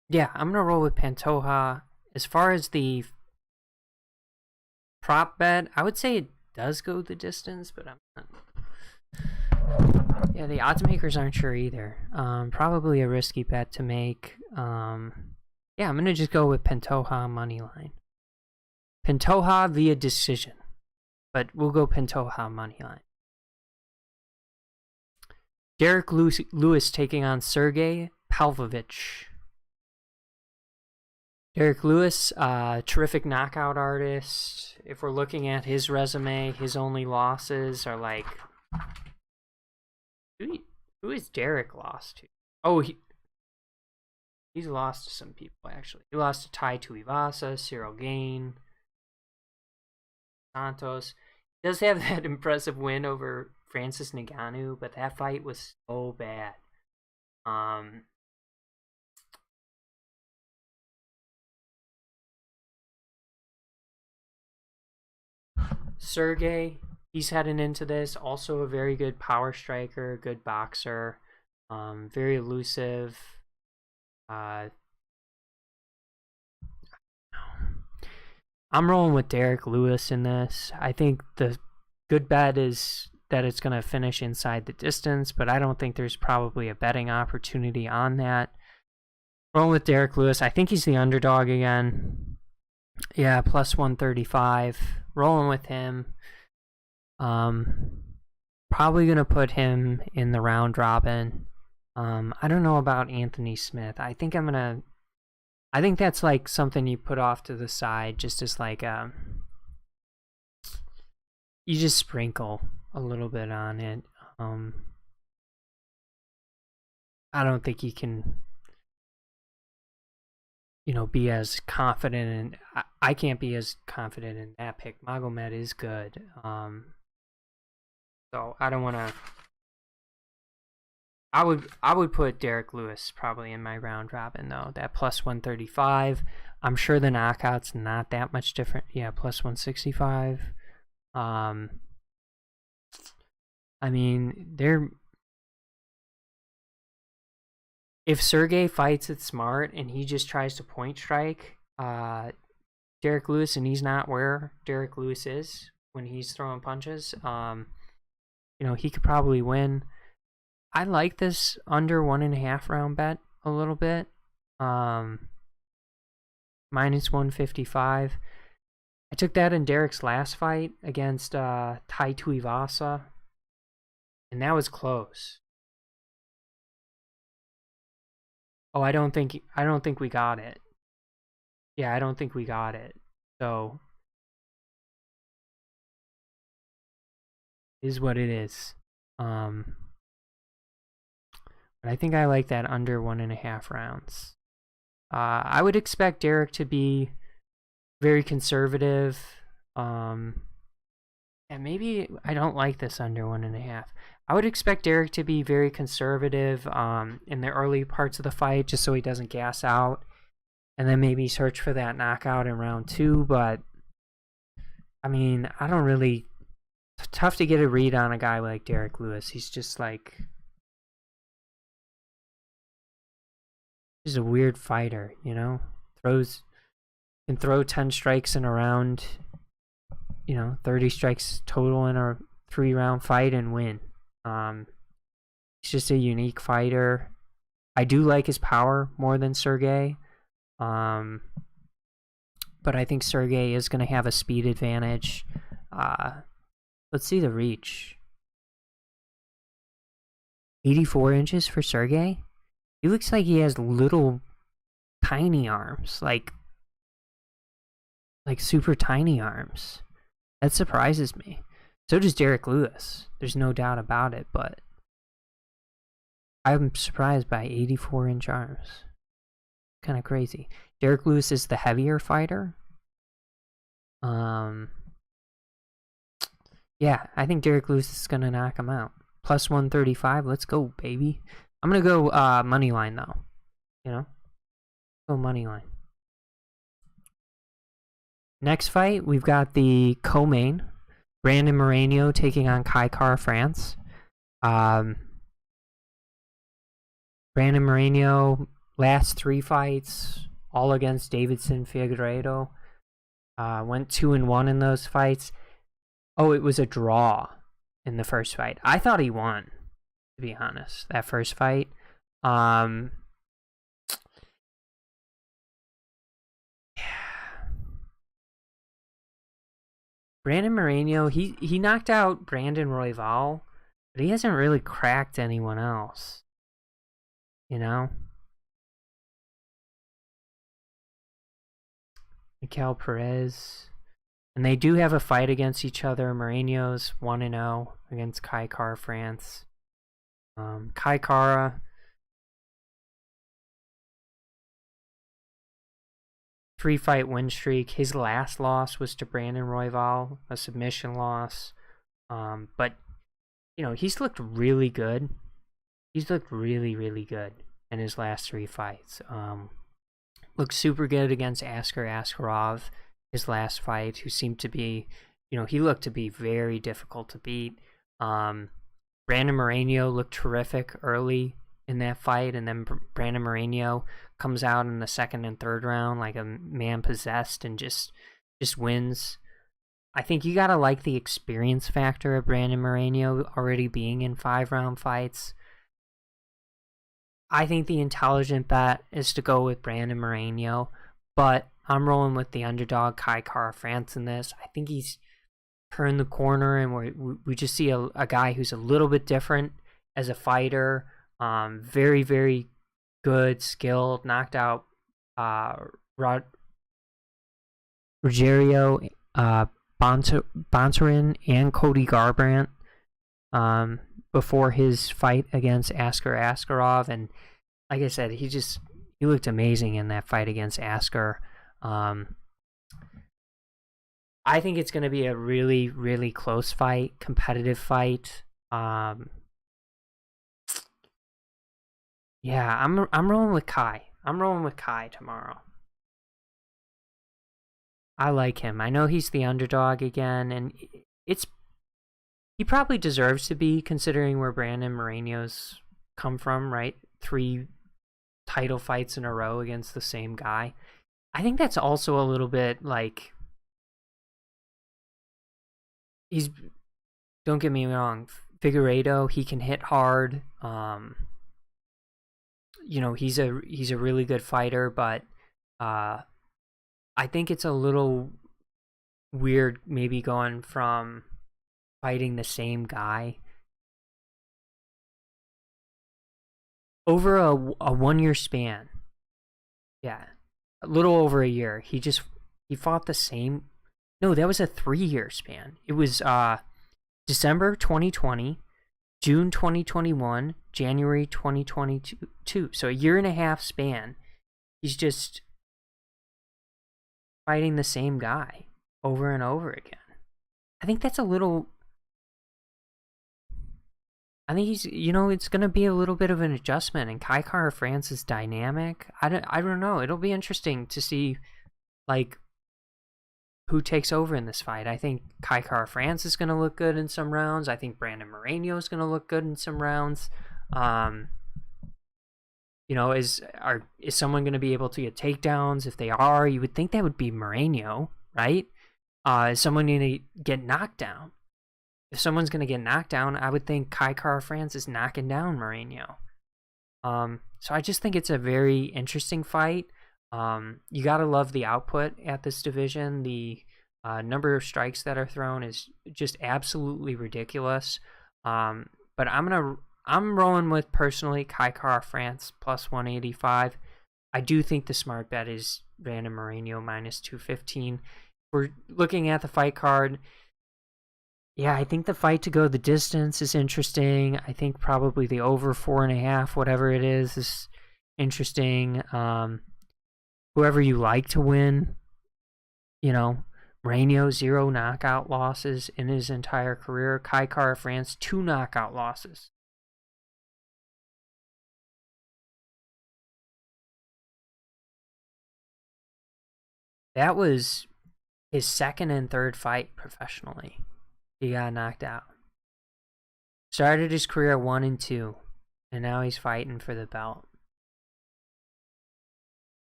Yeah, I'm gonna roll with Pantoja. As far as the prop bet, I would say it does go the distance, but I'm not. Yeah, the odds makers aren't sure either. Probably a risky bet to make. Yeah, I'm gonna just go with Pantoja money line. Pantoja via decision, but we'll go Pantoja money line. Derek Lewis taking on Sergey Pavlovich. Derek Lewis, terrific knockout artist. If we're looking at his resume, his only losses are like... Who is Derek lost to? Oh, he's lost to some people, actually. He lost to Tai Tuivasa, Cyril Gane, Santos. He does have that impressive win over Francis Ngannou, but that fight was so bad. Sergey, he's heading into this, also a very good power striker, good boxer, very elusive. I'm rolling with Derek Lewis in this. I think the good bet is that it's going to finish inside the distance, but I don't think there's probably a betting opportunity on that. Rolling with Derek Lewis. I think he's the underdog again. Yeah, plus 135. Rolling with him. Probably going to put him in the round robin. I don't know about Anthony Smith. I think that's like something you put off to the side, just as like you just sprinkle a little bit on it. I don't think you can, be as confident, and I can't be as confident in that pick. Magomed is good, so I don't want to. I would put Derek Lewis probably in my round robin though. That plus 135. I'm sure the knockout's not that much different. Yeah, plus 165. I mean, if Sergey fights it smart and he just tries to point strike Derek Lewis, and he's not where Derek Lewis is when he's throwing punches, he could probably win. I like this under 1.5 round bet a little bit. Minus 155. I took that in Derek's last fight against Tai Tuivasa, and that was close. Oh, I don't think we got it. Yeah, I don't think we got it. So is what it is. But I think I like that under 1.5 rounds. I would expect Derek to be very conservative. And maybe I don't like this under 1.5. I would expect Derek to be very conservative in the early parts of the fight, just so he doesn't gas out, and then maybe search for that knockout in round 2. But I mean, I don't really. It's tough to get a read on a guy like Derek Lewis. He's just like. He's a weird fighter, can throw 10 strikes in a round, 30 strikes total in a 3-round fight and win. He's just a unique fighter. I do like his power more than Sergey. But I think Sergey is going to have a speed advantage. Let's see the reach. 84 inches for Sergey? He looks like he has little tiny arms, like super tiny arms. That surprises me. So does Derek Lewis. There's no doubt about it, but I'm surprised by 84-inch arms. Kind of crazy. Derek Lewis is the heavier fighter. Yeah, I think Derek Lewis is going to knock him out. Plus 135. Let's go, baby. I'm going to go money line, though. Go money line. Next fight, we've got the CoMain. Brandon Moreno taking on Kai France. Brandon Moreno, last 3 fights, all against Davidson Figueiredo. Went 2-1 in those fights. Oh, it was a draw in the first fight. I thought he won, to be honest, that first fight. Yeah. Brandon Moreno, he knocked out Brandon Royval, but he hasn't really cracked anyone else. You know? Miguel Perez. And they do have a fight against each other. Moreno's 1-0 against Kai France. Kai Kara, 3-fight win streak. His last loss was to Brandon Royval, a submission loss. But, you know, he's looked really good. He's looked really, really good in his last 3 fights. Looked super good against Askar Askarov, his last fight, who seemed to be, you know, he looked to be very difficult to beat. Brandon Moreno looked terrific early in that fight, and then Brandon Moreno comes out in the 2nd and 3rd round like a man possessed and just wins. I think you gotta like the experience factor of Brandon Moreno already being in 5-round fights. I think the intelligent bet is to go with Brandon Moreno, but I'm rolling with the underdog Kai France in this. I think he's turned the corner, and we just see a guy who's a little bit different as a fighter. Very, very good, skilled, knocked out Rogerio Bontorin and Cody Garbrandt before his fight against Askar Askarov, and like I said, he looked amazing in that fight against Askar. I think it's going to be a really, really close fight, competitive fight. Yeah, I'm rolling with Kai. I'm rolling with Kai tomorrow. I like him. I know he's the underdog again, and he probably deserves to be, considering where Brandon Moreno's come from, right? 3 title fights in a row against the same guy. I think that's also a little bit like, don't get me wrong, Figueiredo, he can hit hard. You know, he's a really good fighter, but I think it's a little weird maybe going from fighting the same guy over a 1-year span. Yeah, a little over a year. He fought the same. No, that was a 3-year span. It was December 2020, June 2021, January 2022. So a 1.5-year span. He's just fighting the same guy over and over again. I think that's a little. I think he's, you know, it's going to be a little bit of an adjustment, and Kai France is dynamic. I don't know. It'll be interesting to see, like, who takes over in this fight. I think Kai France is going to look good in some rounds. I think Brandon Moreno is going to look good in some rounds. You know, is someone going to be able to get takedowns? If they are, you would think that would be Moreno, right? Is someone going to get knocked down? If someone's going to get knocked down, I would think Kai France is knocking down Moreno. So I just think it's a very interesting fight. You got to love the output at this division. The number of strikes that are thrown is just absolutely ridiculous. But I'm rolling with, personally, Kai France plus 185. I do think the smart bet is Brandon Moreno minus 215. We're looking at the fight card. Yeah, I think the fight to go the distance is interesting. I think probably the over 4.5, whatever it is interesting. Whoever you like to win, you know, Moreno, 0 knockout losses in his entire career. Kai France, 2 knockout losses. That was his 2nd and 3rd fight professionally. he got knocked out. Started his career 1-2, and now he's fighting for the belt.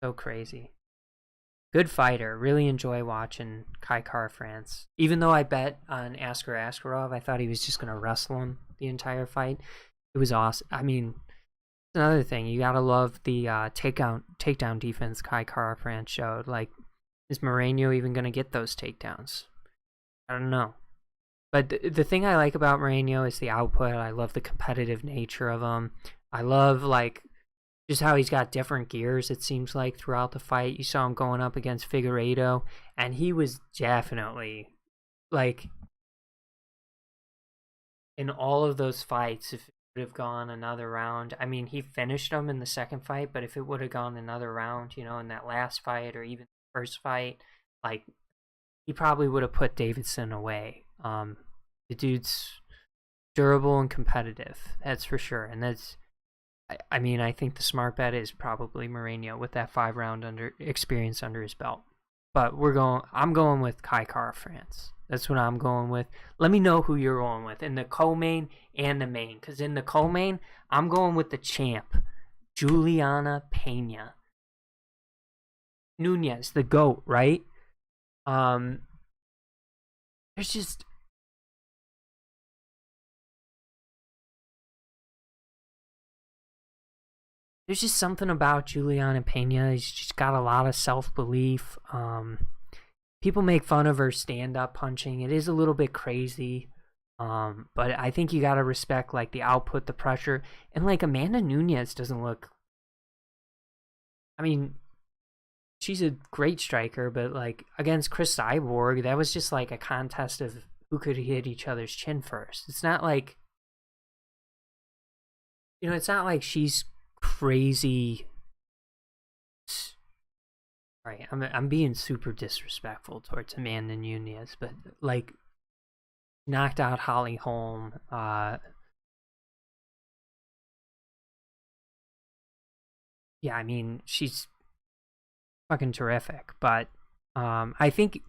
So crazy. Good fighter. Really enjoy watching Kai Kara-France. Even though I bet on Askar Askarov, I thought he was just going to wrestle him the entire fight. It was awesome. I mean, another thing, you gotta love the takedown defense Kai Kara-France showed. Like, is Morono even gonna get those takedowns? I don't know. But the thing I like about Morono is the output. I love the competitive nature of him. I love, like, just how he's got different gears, it seems like, throughout the fight. You saw him going up against Figueiredo, and he was definitely, like, in all of those fights, if it would have gone another round, I mean, he finished him in the second fight, but if it would have gone another round, you know, in that last fight or even the first fight, like, he probably would have put Davidson away. The dude's durable and competitive, that's for sure. And that's, I mean, I think the smart bet is probably Morono with that 5-round experience under his belt. But I'm going with Kai Kara-France. That's what I'm going with. Let me know who you're going with in the co-main and the main. Because in the co-main, I'm going with the champ, Juliana Peña. Nunes, the GOAT, right? There's just... There's just something about Juliana Peña. He's just got a lot of self-belief. People make fun of her stand-up punching. It is a little bit crazy. But I think you got to respect, like, the output, the pressure. And, like, Amanda Nunes doesn't look... I mean, she's a great striker, but, like, against Chris Cyborg, that was just, like, a contest of who could hit each other's chin first. It's not like... You know, it's not like she's crazy. Right, I'm being super disrespectful towards Amanda Nunes, but, like, knocked out Holly Holm. Yeah, I mean, she's fucking terrific, but I think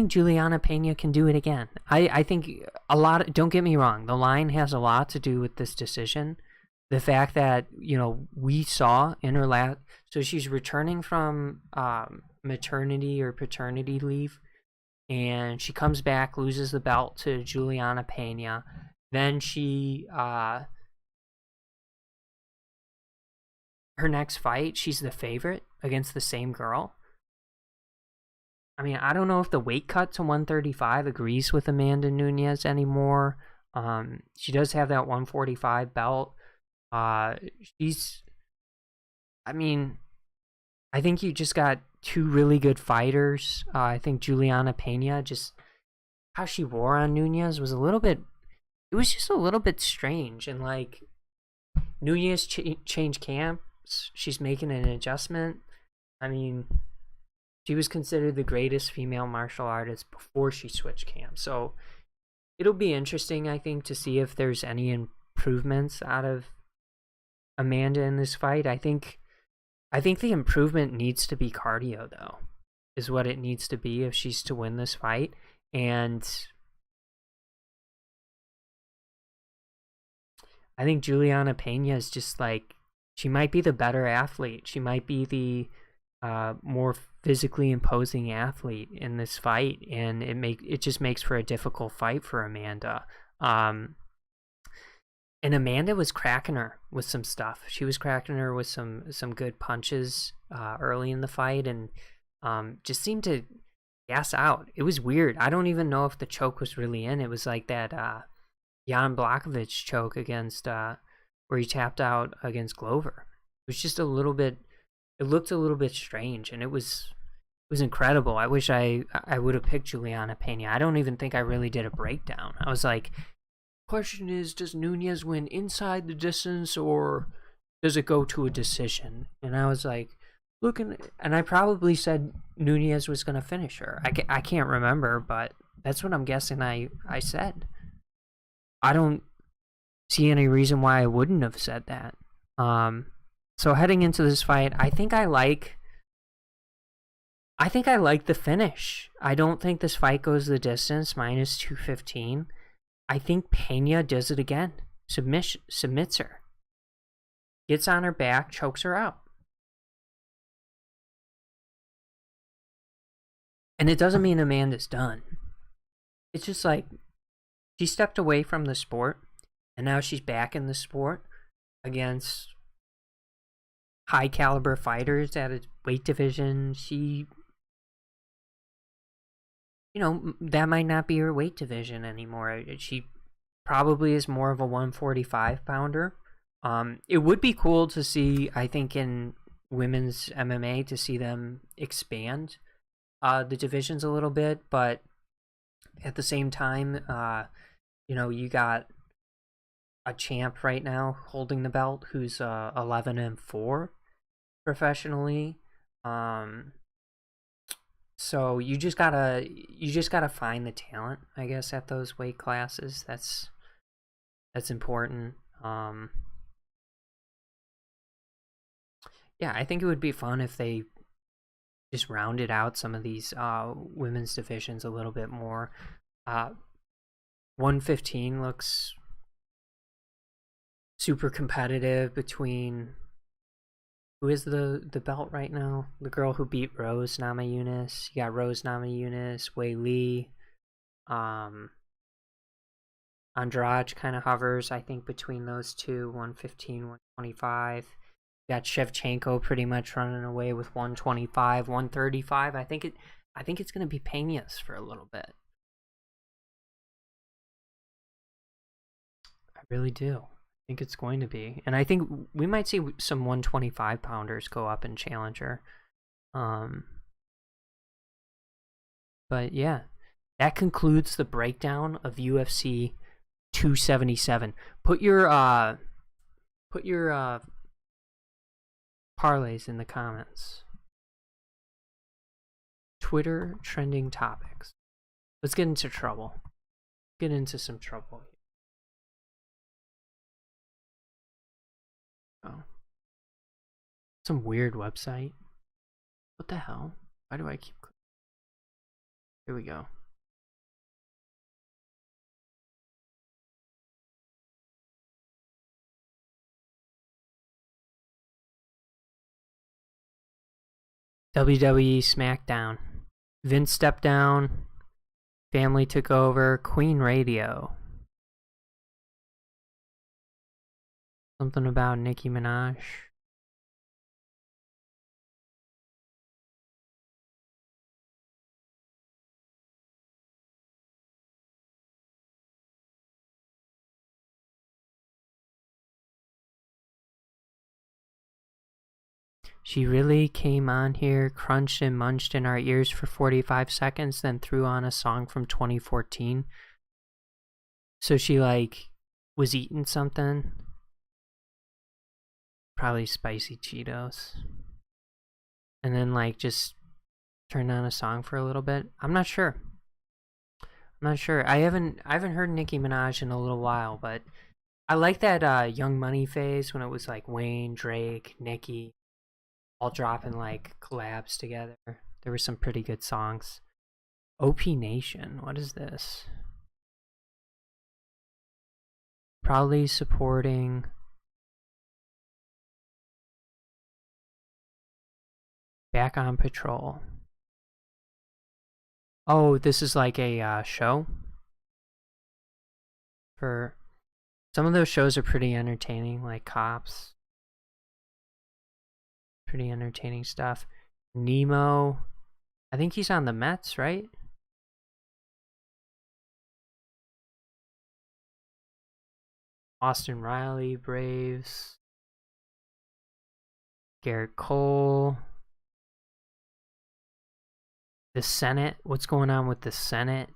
Juliana Peña can do it again. I think a lot, don't get me wrong, the line has a lot to do with this decision. The fact that, you know, we saw in her last, so she's returning from maternity or paternity leave, and she comes back, loses the belt to Juliana Peña. Then she, her next fight, she's the favorite against the same girl. I mean, I don't know if the weight cut to 135 agrees with Amanda Nunes anymore. She does have that 145 belt. She's, I mean, I think you just got two really good fighters. I think Juliana Peña, just how she wore on Nunes was a little bit, it was just a little bit strange. And, like, Nunes changed camps. She's making an adjustment. I mean, she was considered the greatest female martial artist before she switched camps. So it'll be interesting, I think, to see if there's any improvements out of Amanda in this fight. I think the improvement needs to be cardio, though, is what it needs to be if she's to win this fight. And I think Juliana Peña is just, like, she might be the better athlete. She might be the more physically imposing athlete in this fight, and it just makes for a difficult fight for Amanda. And Amanda was cracking her with some stuff. She was cracking her with some good punches early in the fight, and just seemed to gas out. It was weird. I don't even know if the choke was really in. It was like that Jan Blachowicz choke against where he tapped out against Glover. It was just a little bit. It looked a little bit strange, and it was incredible. I wish I would have picked Juliana Peña. I don't even think I really did a breakdown. I was like, question is, does Nunes win inside the distance, or does it go to a decision? And I was like, looking, and I probably said Nunes was going to finish her. I can't remember, but that's what I'm guessing I said. I don't see any reason why I wouldn't have said that. So heading into this fight, I think I like the finish. I don't think this fight goes the distance, minus 215. I think Peña does it again. Submits her. Gets on her back, chokes her out. And it doesn't mean Amanda's done. It's just like, she stepped away from the sport, and now she's back in the sport against high caliber fighters at a weight division. She, that might not be her weight division anymore. She probably is more of a 145 pounder. It would be cool to see, I think, in women's MMA, to see them expand the divisions a little bit, but at the same time, you got a champ right now holding the belt who's 11-4 professionally. So you just gotta find the talent, I guess, at those weight classes. That's important. Yeah, I think it would be fun if they just rounded out some of these women's divisions a little bit more. 115 looks super competitive between, who is the belt right now? The girl who beat Rose Namajunas. You got Rose Namajunas, Wei Li. Andrade kind of hovers, I think, between those two, 115, 125. You got Shevchenko pretty much running away with 125, 135. I think it's going to be Peña's for a little bit. I really do. I think it's going to be. And I think we might see some 125 pounders go up in Challenger. But yeah, that concludes the breakdown of UFC 277. Put your parlays in the comments. Twitter trending topics. Let's get into trouble. Get into some trouble. Oh. Some weird website. What the hell? Why do I keep... Here we go. WWE SmackDown. Vince stepped down. Family took over. Queen Radio. Something about Nicki Minaj. She really came on here, crunched and munched in our ears for 45 seconds, then threw on a song from 2014. So she, was eating something. Probably spicy Cheetos. And then, just turned on a song for a little bit. I'm not sure. I haven't heard Nicki Minaj in a little while, but I like that Young Money phase when it was Wayne, Drake, Nicki, all dropping collabs together. There were some pretty good songs. OP Nation, what is this? Proudly supporting Back on Patrol. Oh, this is a show? For some of those shows are pretty entertaining, like Cops. Pretty entertaining stuff. Nemo. I think he's on the Mets, right? Austin Riley, Braves. Garrett Cole. The Senate. What's going on with the Senate?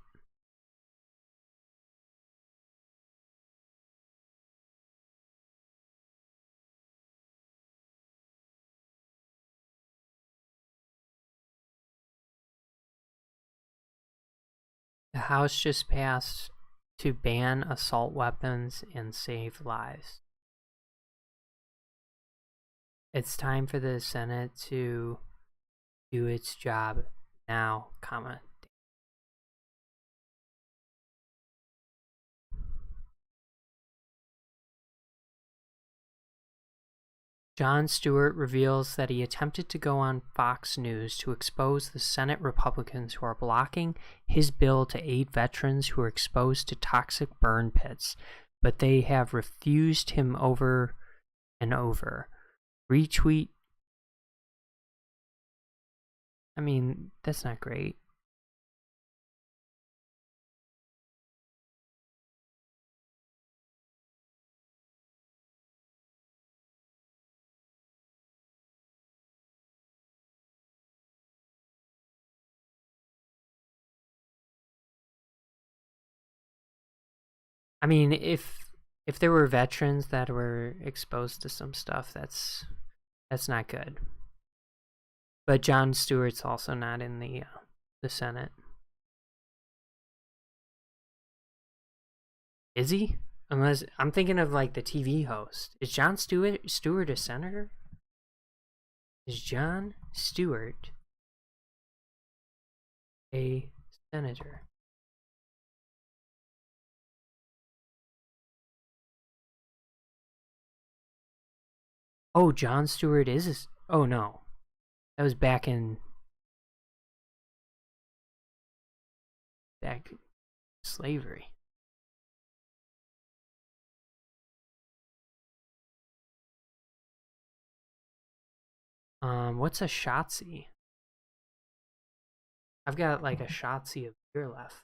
The House just passed to ban assault weapons and save lives. It's time for the Senate to do its job now, Khama. Jon Stewart reveals that he attempted to go on Fox News to expose the Senate Republicans who are blocking his bill to aid veterans who are exposed to toxic burn pits, but they have refused him over and over. Retweet. I mean, that's not great. I mean, if there were veterans that were exposed to some stuff, that's not good. But Jon Stewart's also not in the Senate. Is he? Unless I'm thinking of like the TV host. Is Jon Stewart a senator? Is Jon Stewart a senator? Oh, Jon Stewart is. Oh no, that was back slavery. What's a Shotzi? I've got like a Shotzi of beer left.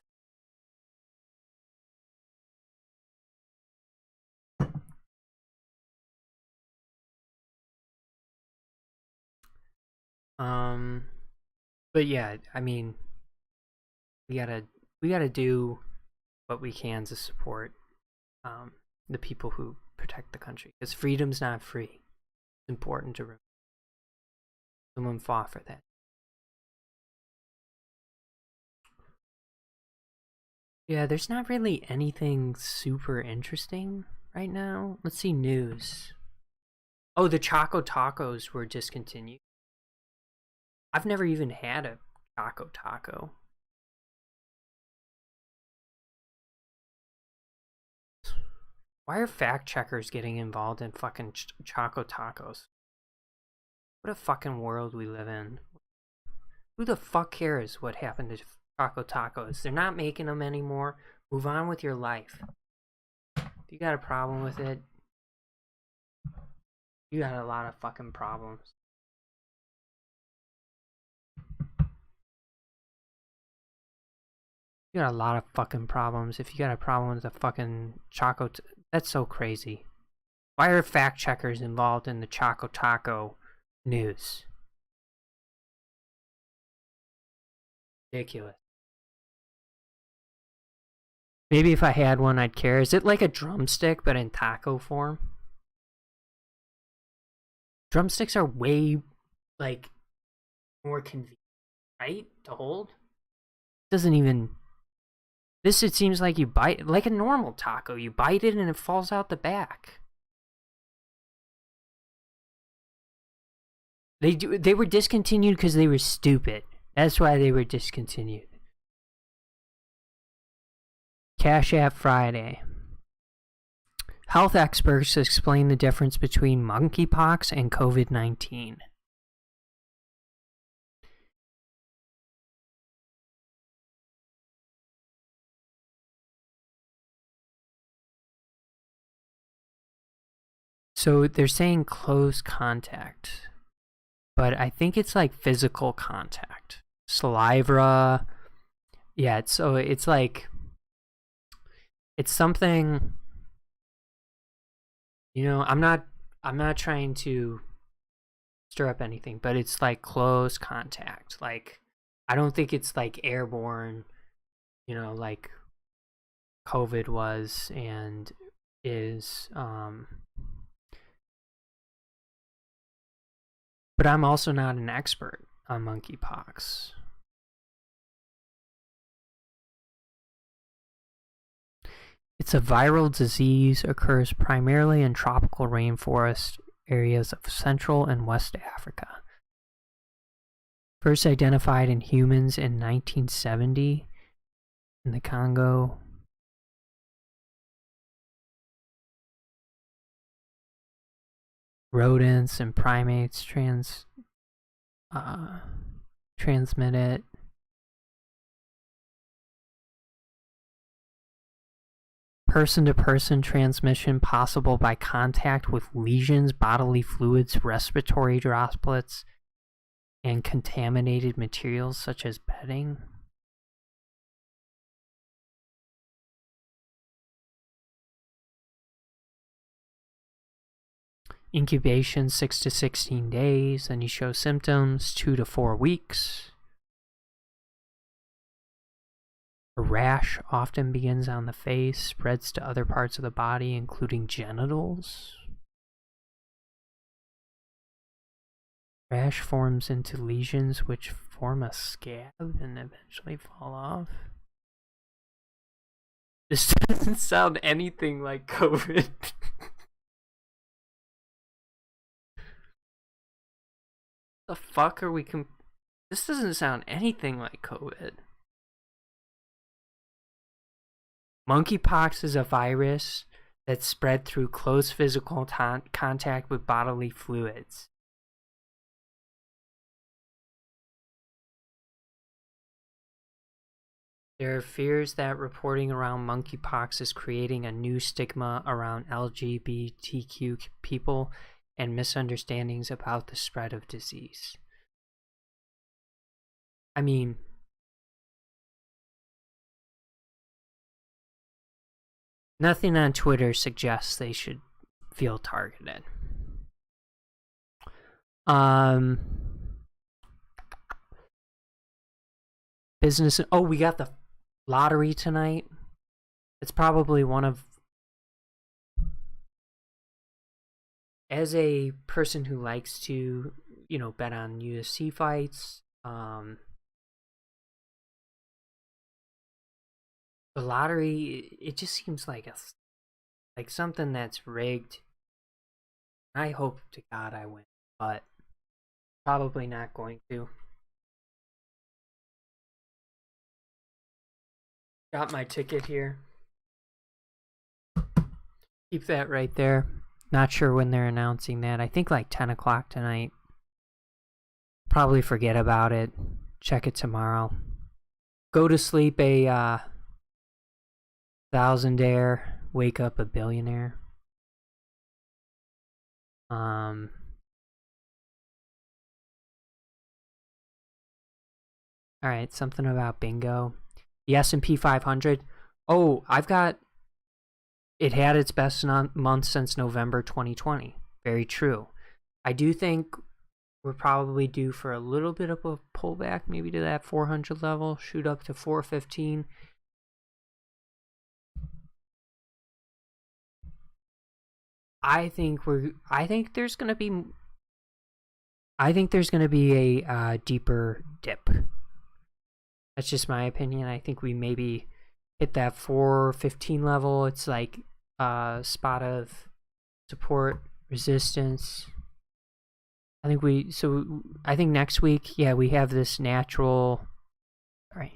But yeah, I mean, we gotta do what we can to support the people who protect the country, because freedom's not free. It's important to remember. Someone fought for that. Yeah, there's not really anything super interesting right now. Let's see news. Oh, the Choco Tacos were discontinued. I've never even had a Choco Taco. Why are fact checkers getting involved in fucking Choco Tacos? What a fucking world we live in. Who the fuck cares what happened to Choco Tacos? They're not making them anymore. Move on with your life. If you got a problem with it, you got a lot of fucking problems. You got a lot of fucking problems if you got a problem with the fucking Choco. That's so crazy. Why are fact checkers involved in the Choco Taco news? Ridiculous. Maybe if I had one, I'd care. Is it like a drumstick, but in taco form? Drumsticks are way, like, more convenient, right? To hold? Doesn't even... This, it seems like you bite... Like a normal taco. You bite it and it falls out the back. They were discontinued because they were stupid. That's why they were discontinued. Cash App Friday. Health experts explain the difference between monkeypox and COVID-19. So they're saying close contact, but I think it's like physical contact. Saliva. Yeah, it's like, it's something, you know, I'm not trying to stir up anything, but it's like close contact. Like, I don't think it's like airborne, you know, like COVID was and is, but I'm also not an expert on monkeypox. It's a viral disease, occurs primarily in tropical rainforest areas of Central and West Africa. First identified in humans in 1970 in the Congo. Rodents and primates transmit it. Person-to-person transmission possible by contact with lesions, bodily fluids, respiratory droplets, and contaminated materials such as bedding. Incubation 6 to 16 days, then you show symptoms 2 to 4 weeks. A rash often begins on the face, spreads to other parts of the body, including genitals. Rash forms into lesions which form a scab and eventually fall off. This doesn't sound anything like COVID. The fuck are we This doesn't sound anything like COVID. Monkeypox is a virus that's spread through close physical contact with bodily fluids. There are fears that reporting around monkeypox is creating a new stigma around LGBTQ people and misunderstandings about the spread of disease. I mean, nothing on Twitter suggests they should feel targeted. Business. Oh, we got the lottery tonight. It's probably one of, as a person who likes to, bet on UFC fights, the lottery, it just seems like something that's rigged. I hope to God I win, but probably not going to. Got my ticket here. Keep that right there. Not sure when they're announcing that. I think like 10 o'clock tonight. Probably forget about it. Check it tomorrow. Go to sleep a thousandaire. Wake up a billionaire. Alright, something about bingo. The S&P 500. Oh, it had its best month since November 2020. Very true. I do think we're probably due for a little bit of a pullback, maybe to that 400 level, shoot up to 415. I think there's going to be a deeper dip. That's just my opinion. I think we maybe hit that 415 level. It's like a spot of support, resistance. I think next week, yeah, we have this natural. All right.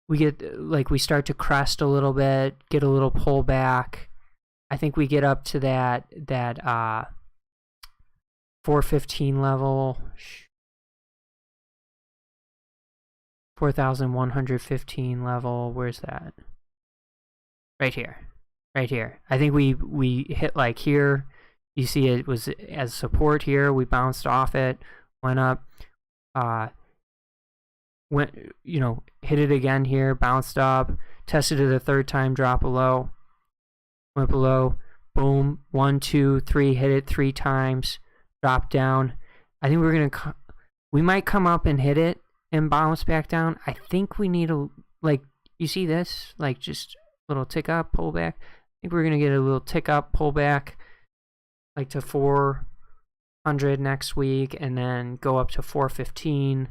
We start to crest a little bit, get a little pullback. I think we get up to that 415 level. 4,115 level. Where's that? Right here. I think we hit like here. You see it was as support here. We bounced off it, went up, hit it again here, bounced up, tested it a third time, dropped below, went below, boom, 1, 2, 3, hit it 3 times, dropped down. I think we might come up and hit it and bounce back down. I think we need you see this, like just a little tick up, pull back. I think we're gonna get a little tick up, pull back, like to 400 next week, and then go up to 415.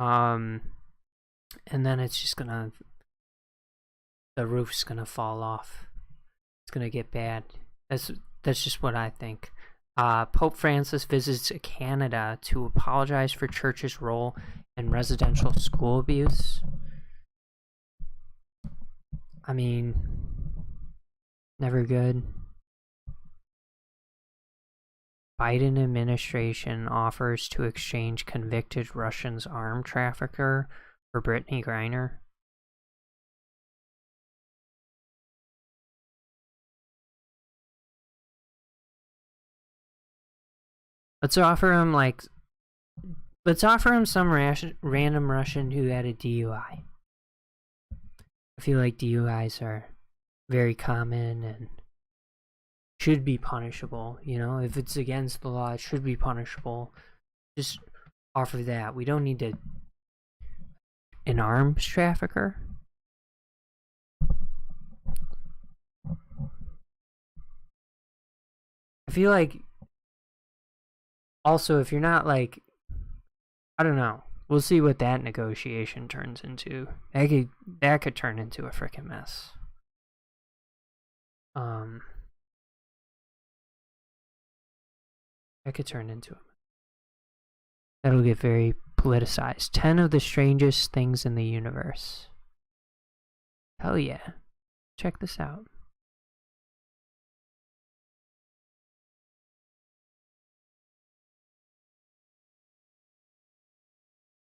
And then it's just the roof's gonna fall off. It's gonna get bad. That's just what I think. Pope Francis visits Canada to apologize for church's role in residential school abuse. I mean, never good. Biden administration offers to exchange convicted Russian's arm trafficker for Brittany Griner. Let's offer him some random Russian who had a DUI. I feel like DUIs are very common and should be punishable. You know, if it's against the law, it should be punishable. Just offer that. We don't need an arms trafficker. I feel like also, if you're not I don't know. We'll see what that negotiation turns into. That could turn into a freaking mess. That could turn into that'll get very politicized. 10 of the strangest things in the universe. Hell yeah. Check this out.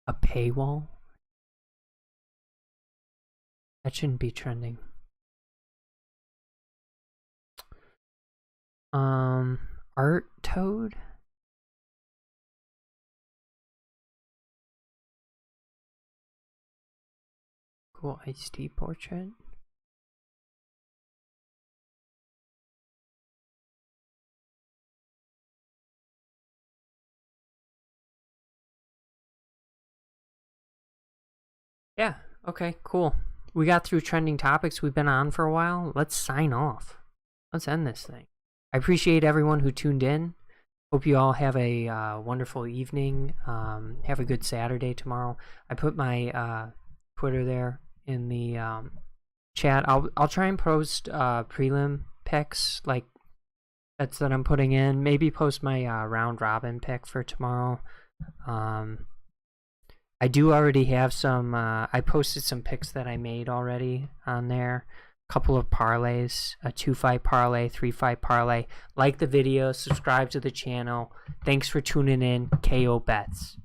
A paywall? That shouldn't be trending. Art Toad? Cool iced tea portrait. Yeah, okay, cool. We got through trending topics. We've been on for a while. Let's sign off. Let's end this thing. I appreciate everyone who tuned in. Hope you all have a wonderful evening. Have a good Saturday tomorrow. I put my Twitter there in the chat. I'll try and post prelim picks, like bets that I'm putting in. Maybe post my round robin pick for tomorrow. I do already have some. I posted some picks that I made already on there. A couple of parlays, a 2-5 parlay, 3-5 parlay. Like the video, subscribe to the channel. Thanks for tuning in. KO Bets.